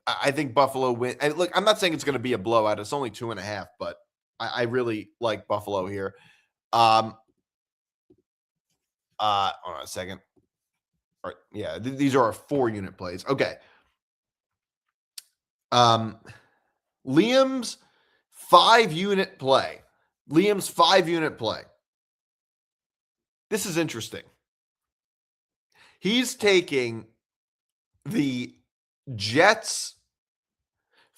I think Buffalo win. And look, I'm not saying it's going to be a blowout. It's only 2.5, but I really like Buffalo here. Hold on a second. All right, yeah, these are our 4-unit plays. Okay. Liam's 5-unit play. Liam's 5-unit play. This is interesting. He's taking the Jets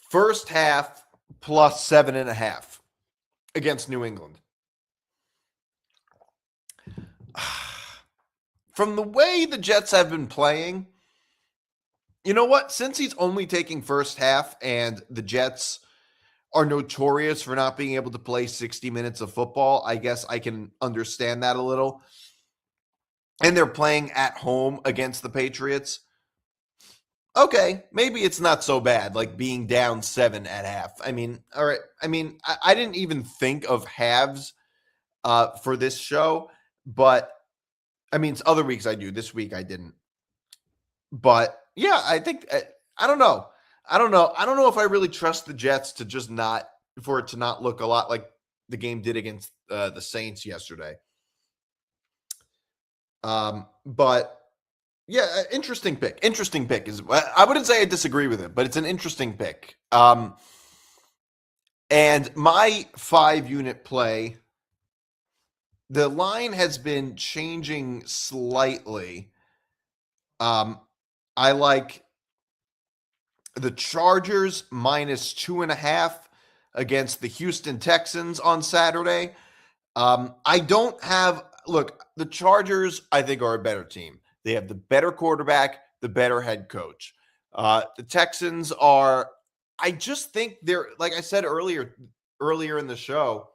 first half plus 7.5 against New England. From the way the Jets have been playing, you know what? Since he's only taking first half and the Jets are notorious for not being able to play 60 minutes of football, I guess I can understand that a little. And they're playing at home against the Patriots. Okay, maybe it's not so bad, like being down 7 at half. I mean, all right. I mean, I didn't even think of halves for this show, but I mean, it's other weeks I do. This week I didn't. But yeah, I think I don't know. I don't know if I really trust the Jets to just not for it to not look a lot like the game did against the Saints yesterday. But yeah, interesting pick. Interesting pick is. I wouldn't say I disagree with it, but it's an interesting pick. And my 5-unit play, the line has been changing slightly. I like the Chargers minus 2.5 against the Houston Texans on Saturday. I don't have look, the Chargers, I think, are a better team. They have the better quarterback, the better head coach. The Texans are, I just think they're, like I said earlier in the show,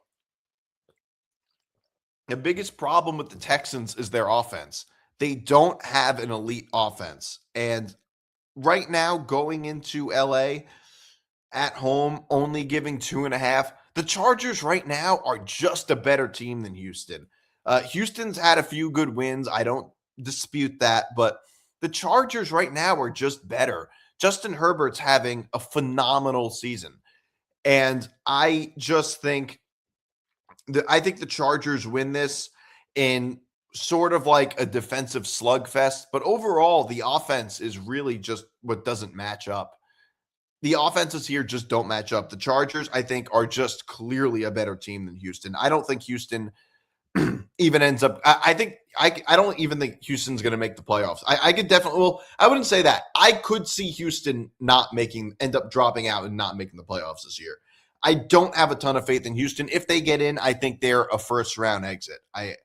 the biggest problem with the Texans is their offense. They don't have an elite offense. And right now, going into LA at home, only giving 2.5, the Chargers right now are just a better team than Houston. Houston's had a few good wins. I don't dispute that, but the Chargers right now are just better. Justin Herbert's having a phenomenal season. And I just think I think the Chargers win this in sort of like a defensive slugfest, but overall, the offense is really just what doesn't match up. The offenses here just don't match up. The Chargers, I think, are just clearly a better team than Houston. I don't think Houston even ends up. I think I don't even think Houston's going to make the playoffs. I could definitely. Well, I wouldn't say that. I could see Houston end up dropping out and not making the playoffs this year. I don't have a ton of faith in Houston. If they get in, I think they're a first round exit. I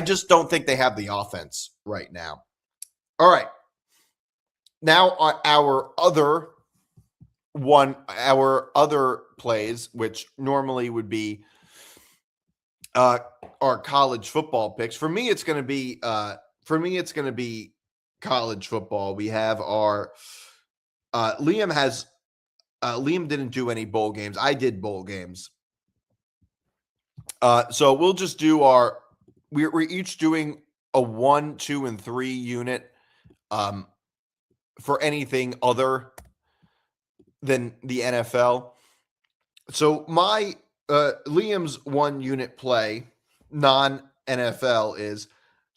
just don't think they have the offense right now. All right. Now our other plays, which normally would be our college football picks. For me, it's going to be college football. We have our Liam didn't do any bowl games. I did bowl games. So we'll just do we're each doing a 1, 2, and 3 unit for anything other than the NFL. So my Liam's 1 unit play, non-NFL, is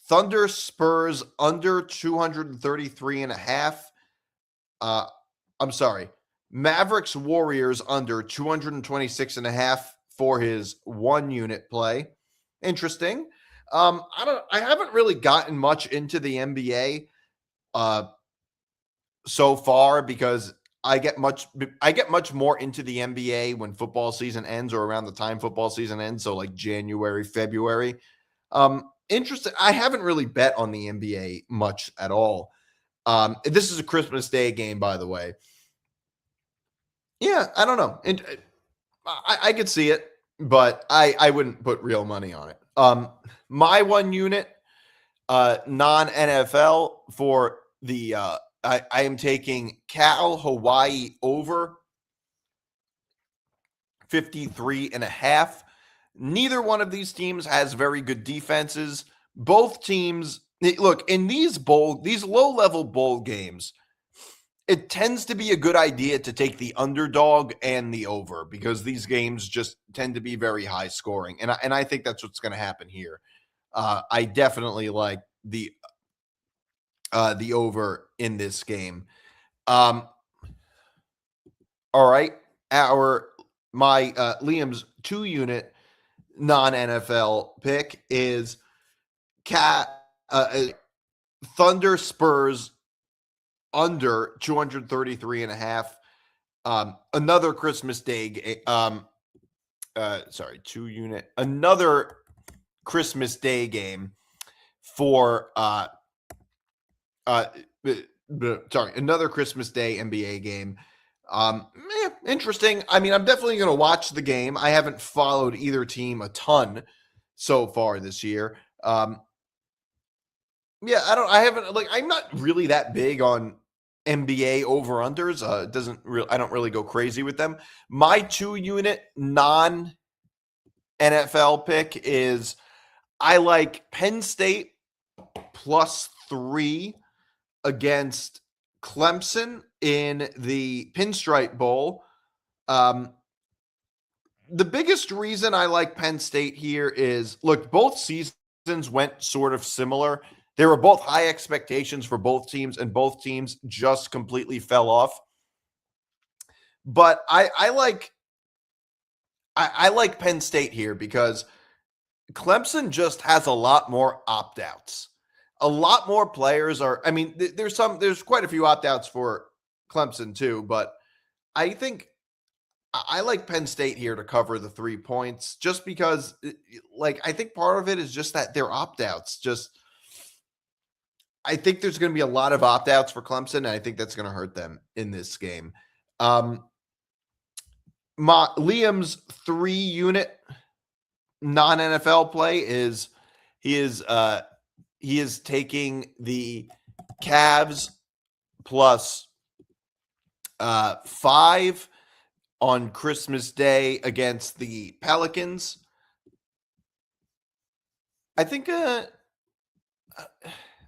Thunder Spurs under 233.5. I'm sorry. Mavericks Warriors under 226.5 for his 1 unit play. Interesting. I haven't really gotten much into the NBA so far because I get much more into the NBA when football season ends or around the time football season ends. So like January, February. Interesting. I haven't really bet on the NBA much at all. This is a Christmas Day game, by the way. Yeah, I don't know. And I could see it, but I wouldn't put real money on it. My 1 unit, non-NFL for the I am taking Cal Hawaii over 53.5. Neither one of these teams has very good defenses. Both teams, look, in these low-level bowl games, it tends to be a good idea to take the underdog and the over because these games just tend to be very high scoring. And I think that's what's going to happen here. I definitely like the over in this game. All right. Liam's 2 unit non-NFL pick is Thunder Spurs under 233.5. Another Christmas Day 2 unit, another Christmas Day game for another Christmas Day NBA game. Interesting. I mean, I'm definitely going to watch the game. I haven't followed either team a ton so far this year. I'm not really that big on NBA over-unders. I don't really go crazy with them. My 2 unit non-NFL pick is I like Penn State +3 against Clemson in the Pinstripe Bowl. The biggest reason I like Penn State here is, look, both seasons went sort of similar. There were both high expectations for both teams, and both teams just completely fell off. But I like Penn State here because Clemson just has a lot more opt-outs. A lot more players are, I mean, there's quite a few opt-outs for Clemson too, but I think I like Penn State here to cover the 3 points just because, I think part of it is just that their opt-outs I think there's going to be a lot of opt-outs for Clemson, and I think that's going to hurt them in this game. Liam's 3 unit non-NFL play is he is taking the Cavs +5 on Christmas Day against the Pelicans. I think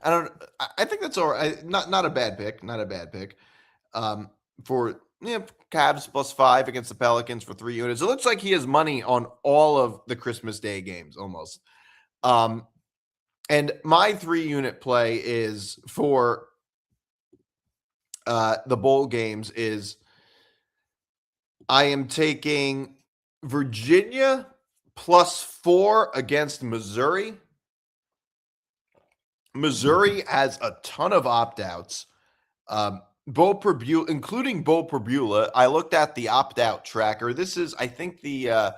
I think that's all right. Not a bad pick. Not a bad pick. For Cavs +5 against the Pelicans for 3 units. It looks like he has money on all of the Christmas Day games almost. And my 3-unit play is for the bowl games is I am taking Virginia +4 against Missouri. Missouri has a ton of opt-outs. Bo Perbula, including Bo Perbula. I looked at the opt-out tracker. This is, I think, the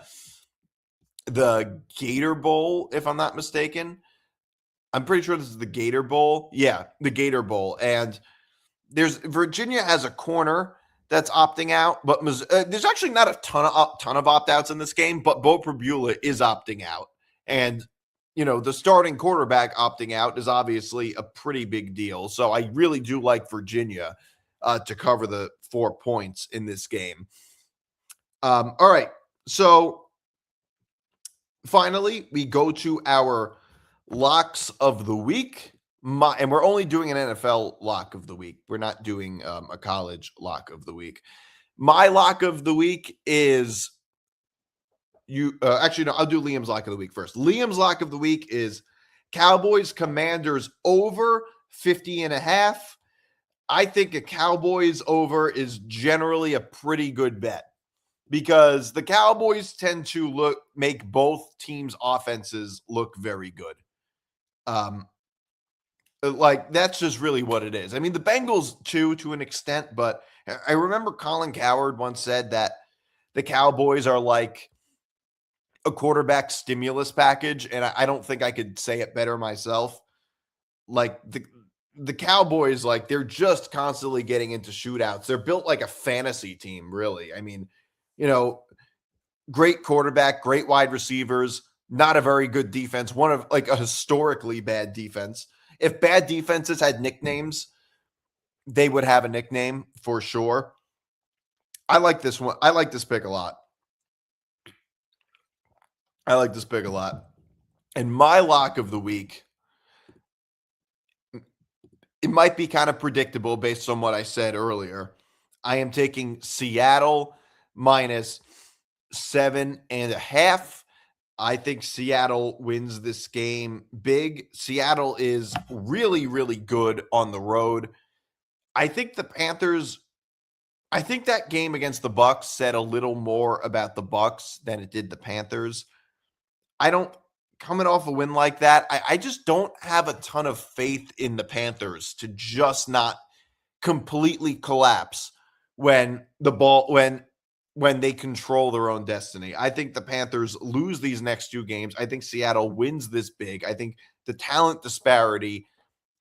Gator Bowl, if I'm not mistaken. I'm pretty sure this is the Gator Bowl. Yeah, the Gator Bowl. And Virginia has a corner that's opting out, but there's actually not a ton of opt-outs in this game, but Bo Perbula is opting out. And the starting quarterback opting out is obviously a pretty big deal. So I really do like Virginia to cover the 4 points in this game. All right. So finally, we go to our locks of the week. And we're only doing an NFL lock of the week. We're not doing a college lock of the week. My lock of the week is actually, no, I'll do Liam's lock of the week first. Liam's lock of the week is Cowboys Commanders over 50.5. I think a Cowboys over is generally a pretty good bet because the Cowboys tend to make both teams' offenses look very good. That's just really what it is. I mean, the Bengals too, to an extent, but I remember Colin Cowherd once said that the Cowboys are like a quarterback stimulus package, and I don't think I could say it better myself. Like the Cowboys, like they're just constantly getting into shootouts. They're built like a fantasy team, really. I mean, great quarterback, great wide receivers, not a very good defense, one of like a historically bad defense. If bad defenses had nicknames, they would have a nickname for sure. I like this one. I like this pick a lot. And my lock of the week, it might be kind of predictable based on what I said earlier. I am taking Seattle -7.5. I think Seattle wins this game big. Seattle is really, really good on the road. I think the Panthers, I think that game against the Bucs said a little more about the Bucs than it did the Panthers. Coming off a win like that, I just don't have a ton of faith in the Panthers to just not completely collapse when they control their own destiny. I think the Panthers lose these next 2 games. I think Seattle wins this big. I think the talent disparity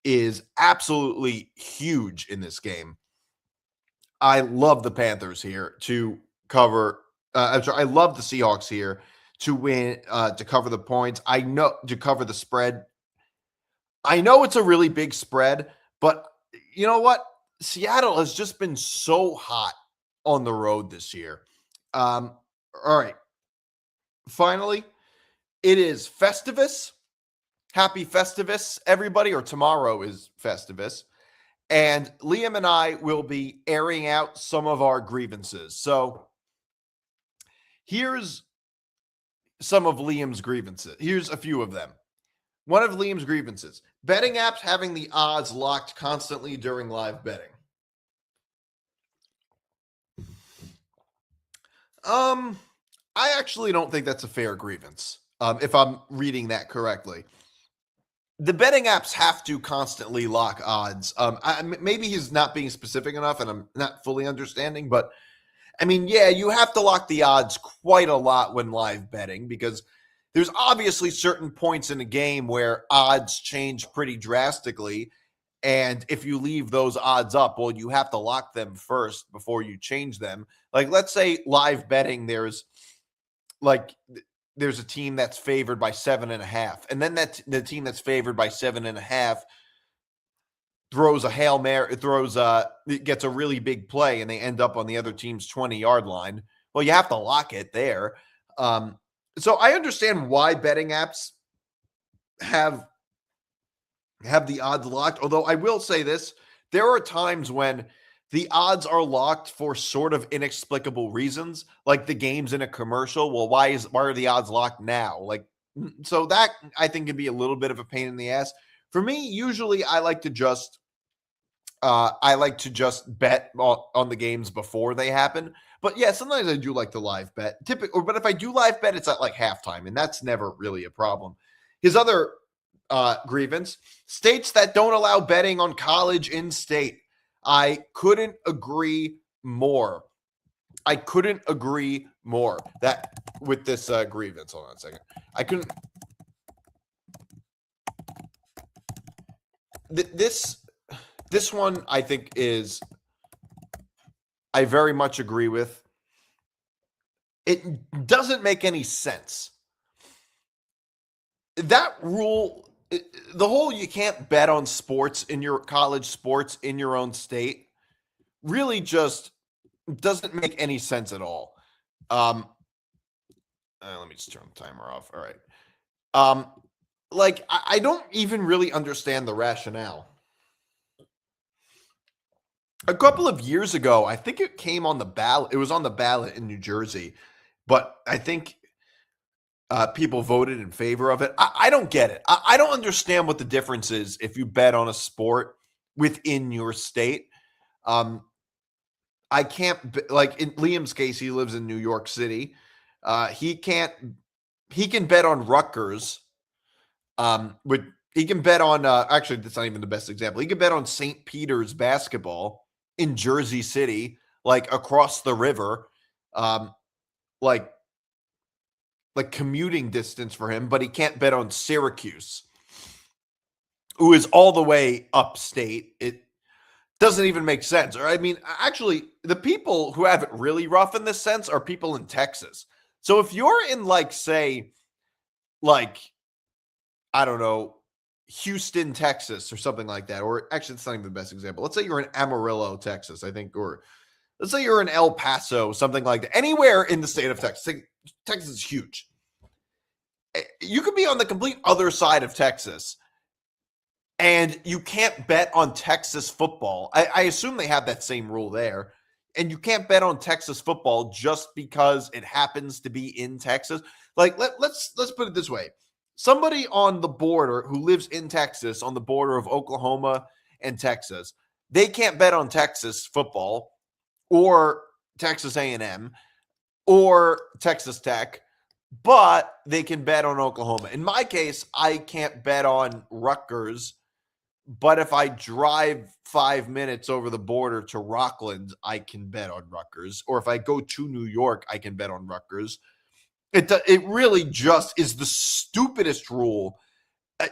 is absolutely huge in this game. I love the Panthers here to cover. I love the Seahawks here to win, to cover the points. I know to cover the spread. I know it's a really big spread, but you know what? Seattle has just been so hot on the road this year. All right. Finally, it is Festivus. Happy Festivus, everybody, or tomorrow is Festivus. And Liam and I will be airing out some of our grievances. So here's some of Liam's grievances. Here's a few of them. One of Liam's grievances: betting apps having the odds locked constantly during live betting. I actually don't think that's a fair grievance, if I'm reading that correctly. The betting apps have to constantly lock odds. Maybe he's not being specific enough and I'm not fully understanding, but I mean, yeah, you have to lock the odds quite a lot when live betting because there's obviously certain points in a game where odds change pretty drastically. And if you leave those odds up, well, you have to lock them first before you change them. Like, let's say live betting, there's a team that's favored by 7.5. And then the team that's favored by 7.5 throws a Hail Mary, gets a really big play, and they end up on the other team's 20-yard line. Well, you have to lock it there. So I understand why betting apps have the odds locked. Although I will say this, there are times when the odds are locked for sort of inexplicable reasons, like the game's in a commercial. Well, why are the odds locked now? Like, So that I think can be a little bit of a pain in the ass. For me, usually I like to just bet on the games before they happen. But yeah, sometimes I do like to live bet. But if I do live bet, it's at like halftime, and that's never really a problem. His other grievance: states that don't allow betting on college in state. I couldn't agree more. I couldn't agree more that with this grievance. Hold on a second. I couldn't. This one I think is I very much agree with. It doesn't make any sense. That rule, the whole you can't bet on sports in your college sports in your own state, really just doesn't make any sense at all. Let me just turn the timer off. All right. Like I don't even really understand the rationale. A couple of years ago, I think it came on the ballot. It was on the ballot in New Jersey, but I think people voted in favor of it. I don't get it. I don't understand what the difference is if you bet on a sport within your state. I can't, like in Liam's case, he lives in New York City. He can bet on Rutgers. He can bet on, actually, that's not even the best example. He can bet on St. Peter's basketball in Jersey City, like across the river, like commuting distance for him, but he can't bet on Syracuse, who is all the way upstate. It doesn't even make sense. Or I mean, actually, the people who have it really rough in this sense are people in Texas. So if you're in say, I don't know, Houston, Texas, or something like that, or actually, it's not even the best example. Let's say you're in Amarillo, Texas, I think, or let's say you're in El Paso, something like that. Anywhere in the state of Texas. Texas is huge. You could be on the complete other side of Texas, and you can't bet on Texas football. I assume they have that same rule there. And you can't bet on Texas football just because it happens to be in Texas. Like, let's put it this way. Somebody on the border who lives in Texas, on the border of Oklahoma and Texas, they can't bet on Texas football or Texas A&M or Texas Tech, but they can bet on Oklahoma. In my case, I can't bet on Rutgers, but if I drive 5 minutes over the border to Rockland, I can bet on Rutgers. Or if I go to New York, I can bet on Rutgers. It really just is the stupidest rule.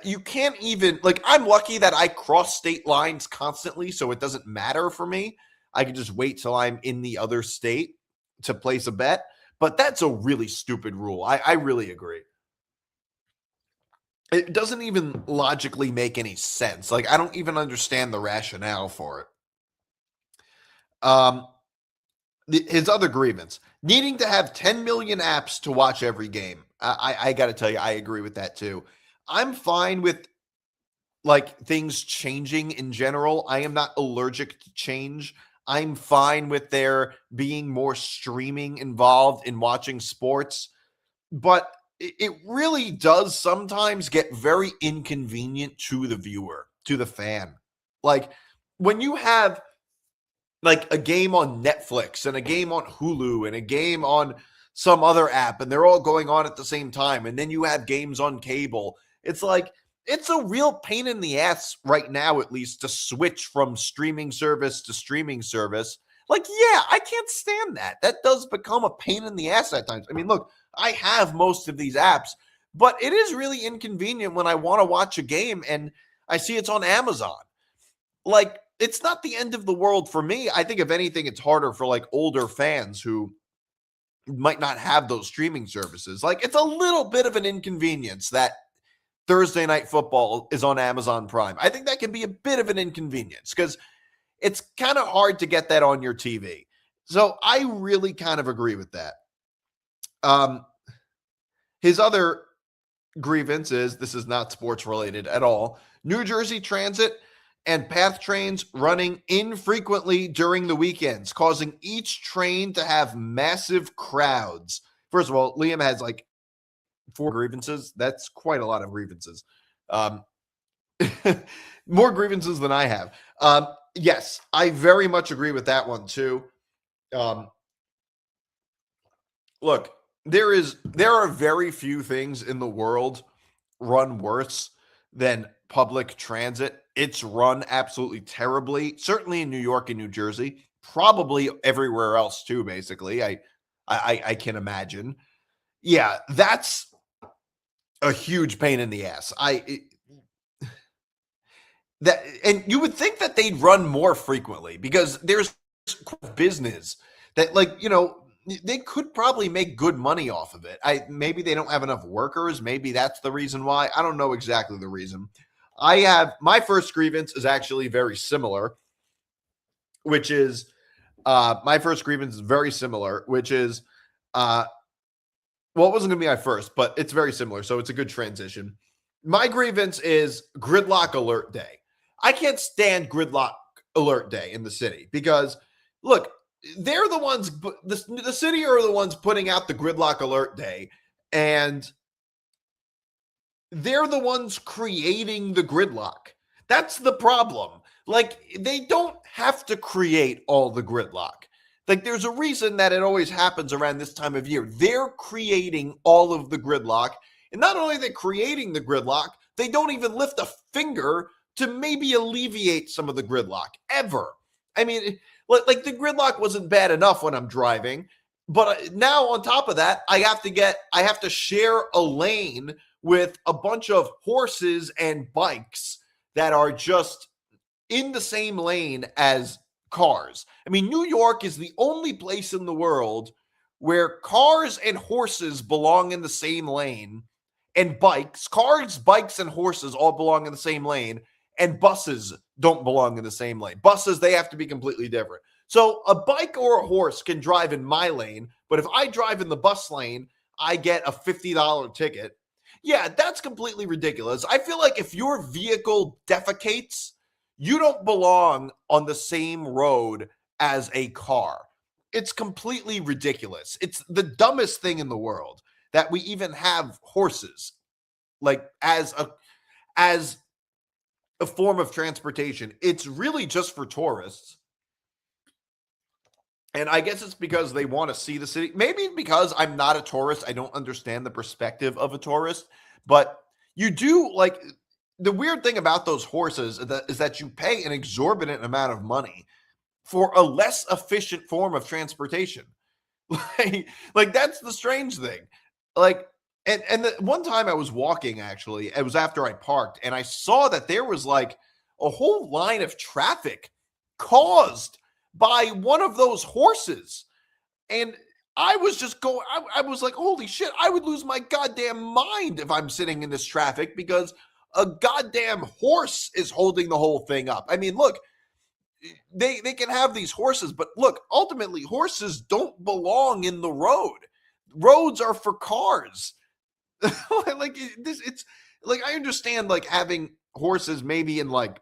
You can't even, I'm lucky that I cross state lines constantly, so it doesn't matter for me. I can just wait till I'm in the other state to place a bet. But that's a really stupid rule. I really agree. It doesn't even logically make any sense. I don't even understand the rationale for it. His other grievance, needing to have 10 million apps to watch every game. I got to tell you, I agree with that too. I'm fine with things changing in general. I am not allergic to change. I'm fine with there being more streaming involved in watching sports, but it really does sometimes get very inconvenient to the viewer, to the fan. When you have a game on Netflix and a game on Hulu and a game on some other app, and they're all going on at the same time, and then you have games on cable, it's a real pain in the ass right now, at least, to switch from streaming service to streaming service. Yeah, I can't stand that. That does become a pain in the ass at times. I mean, look, I have most of these apps, but it is really inconvenient when I want to watch a game and I see it's on Amazon. It's not the end of the world for me. I think if anything, it's harder for older fans who might not have those streaming services. It's a little bit of an inconvenience that Thursday Night Football is on Amazon Prime. I think that can be a bit of an inconvenience because it's kind of hard to get that on your TV. So I really kind of agree with that. His other grievance is, this is not sports related at all, New Jersey Transit and PATH trains running infrequently during the weekends, causing each train to have massive crowds. First of all, Liam has 4 grievances. That's quite a lot of grievances. Um, more grievances than I have. Yes, I very much agree with that one too. Um, Look, there are very few things in the world run worse than public transit. It's run absolutely terribly, certainly in New York and New Jersey, probably everywhere else too, basically. I can imagine. Yeah, that's a huge pain in the ass. That and you would think that they'd run more frequently because there's business that, like, they could probably make good money off of it. Maybe they don't have enough workers, maybe that's the reason why. I don't know exactly the reason. I have my first grievance is actually very similar, which is my first grievance is very similar, which is uh well, it wasn't going to be my first, but it's very similar. So it's a good transition. My grievance is gridlock alert day. I can't stand gridlock alert day in the city because, look, they're the ones, the city are the ones putting out the gridlock alert day, and they're the ones creating the gridlock. That's the problem. Like, they don't have to create all the gridlock. Like, there's a reason that it always happens around this time of year. They're creating all of the gridlock. And not only are they creating the gridlock, they don't even lift a finger to maybe alleviate some of the gridlock ever. I mean, like the gridlock wasn't bad enough when I'm driving, but now on top of that, I have to share a lane with a bunch of horses and bikes that are just in the same lane as cars. I mean, New York is the only place in the world where cars and horses belong in the same lane, and cars, bikes, and horses all belong in the same lane, and buses don't belong in the same lane. Buses, they have to be completely different. So a bike or a horse can drive in my lane, but if I drive in the bus lane, I get a $50 ticket. Yeah, that's completely ridiculous. I feel like if your vehicle defecates, you don't belong on the same road as a car. It's completely ridiculous. It's the dumbest thing in the world that we even have horses, like, as a form of transportation. It's really just for tourists. And I guess it's because they want to see the city. Maybe because I'm not a tourist, I don't understand the perspective of a tourist. But you do, like, the weird thing about those horses is that you pay an exorbitant amount of money for a less efficient form of transportation. Like that's the strange thing. Like, and the one time I was walking, actually, it was after I parked, and I saw that there was like a whole line of traffic caused by one of those horses. And I was just going, I was like, holy shit, I would lose my goddamn mind if I'm sitting in this traffic because a goddamn horse is holding the whole thing up. I mean, look, they can have these horses, but look, ultimately, horses don't belong in the road. Roads are for cars. Like this, it's like I understand like having horses maybe in like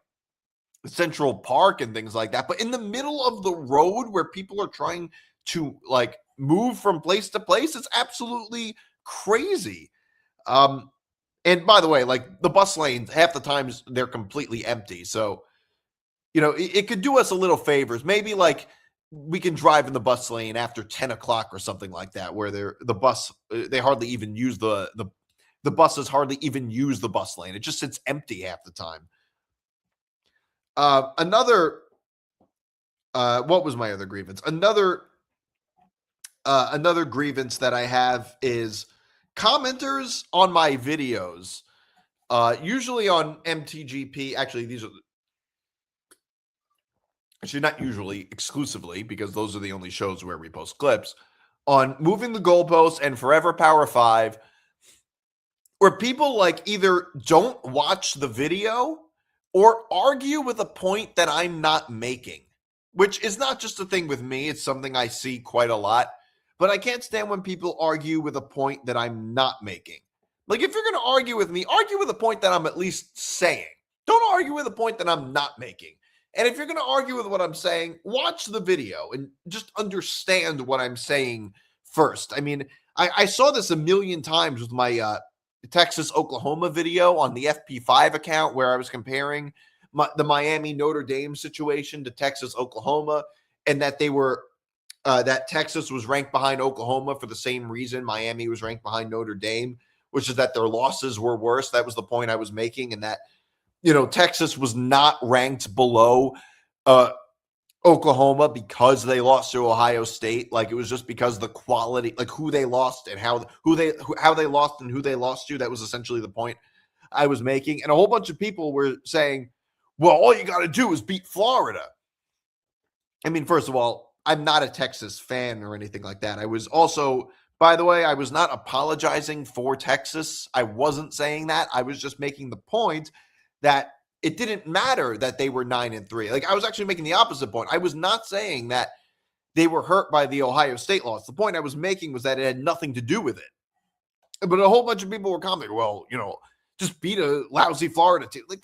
Central Park and things like that, but in the middle of the road where people are trying to like move from place to place, it's absolutely crazy. And by the way, like the bus lanes, half the times they're completely empty. So, it could do us a little favors. Maybe like we can drive in the bus lane after 10 o'clock or something like that, where they hardly even use the buses hardly even use the bus lane. It just sits empty half the time. What was my other grievance? Another grievance that I have is commenters on my videos, usually on MTGP. Actually, not usually, exclusively, because those are the only shows where we post clips, on Moving the Goalposts and Forever Power 5, where people like either don't watch the video or argue with a point that I'm not making, which is not just a thing with me. It's something I see quite a lot. But I can't stand when people argue with a point that I'm not making. Like, if you're going to argue with me, argue with a point that I'm at least saying. Don't argue with a point that I'm not making. And if you're going to argue with what I'm saying, watch the video and just understand what I'm saying first. I mean, I saw this a million times with my Texas Oklahoma video on the FP5 account where I was comparing the Miami Notre Dame situation to Texas Oklahoma, and that they were that Texas was ranked behind Oklahoma for the same reason Miami was ranked behind Notre Dame, which is that their losses were worse. That was the point I was making, and that Texas was not ranked below Oklahoma because they lost to Ohio State. Like, it was just because the quality, like who they lost and how they lost and who they lost to. That was essentially the point I was making. And a whole bunch of people were saying, well, all you got to do is beat Florida. I mean, first of all, I'm not a Texas fan or anything like that. I was also, by the way, I was not apologizing for Texas. I wasn't saying that. I was just making the point that it didn't matter that they were 9-3. Like, I was actually making the opposite point. I was not saying that they were hurt by the Ohio State loss. The point I was making was that it had nothing to do with it. But a whole bunch of people were commenting, well, just beat a lousy Florida team. Like,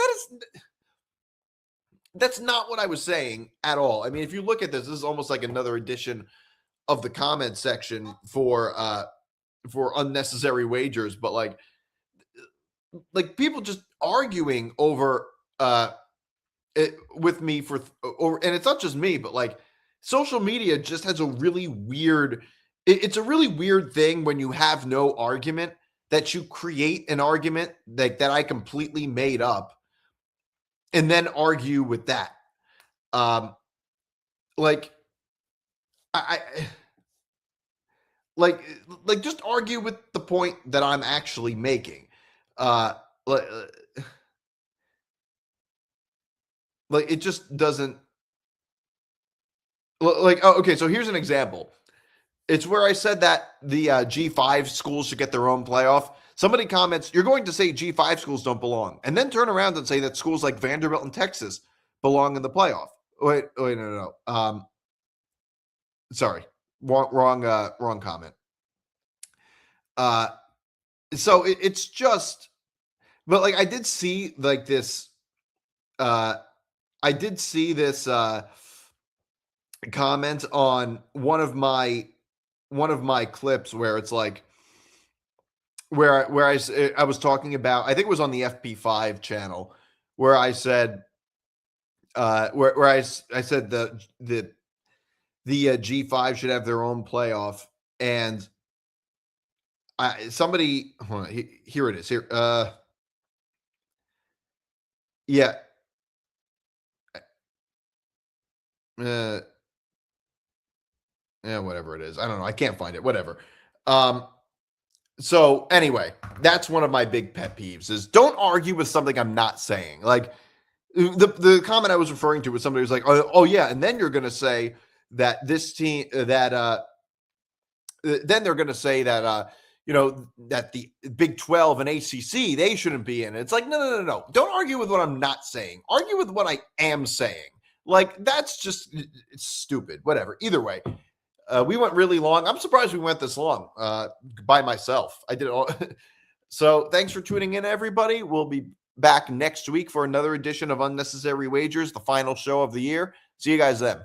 that's not what I was saying at all. I mean, if you look at this is almost like another edition of the comment section for unnecessary wagers, but like people just arguing over with me and it's not just me, but like social media just has a really weird, it's a really weird thing when you have no argument that you create an argument that I completely made up and then argue with that. Like just argue with the point that I'm actually making. Like it just doesn't okay. So here's an example. It's where I said that the G5 schools should get their own playoff. Somebody comments, you're going to say G5 schools don't belong, and then turn around and say that schools like Vanderbilt and Texas belong in the playoff. Wait, no. Sorry, wrong comment. So it's just, but like I did see like this. I did see this comment on one of my clips where it's like where I was talking about, I think it was on the FP5 channel, where I said where I said the G5 should have their own playoff, and somebody, hold on, here it is here. Yeah. Yeah, whatever it is. I don't know. I can't find it. Whatever. So anyway, that's one of my big pet peeves is don't argue with something I'm not saying. Like the comment I was referring to was somebody who's like, oh yeah, and then you're going to say that this team that then they're going to say that that the Big 12 and ACC, they shouldn't be in it. It's like, no. Don't argue with what I'm not saying. Argue with what I am saying. Like, that's just, it's stupid. Whatever. Either way, we went really long. I'm surprised we went this long by myself. I did it all. So thanks for tuning in, everybody. We'll be back next week for another edition of Unnecessary Wagers, the final show of the year. See you guys then.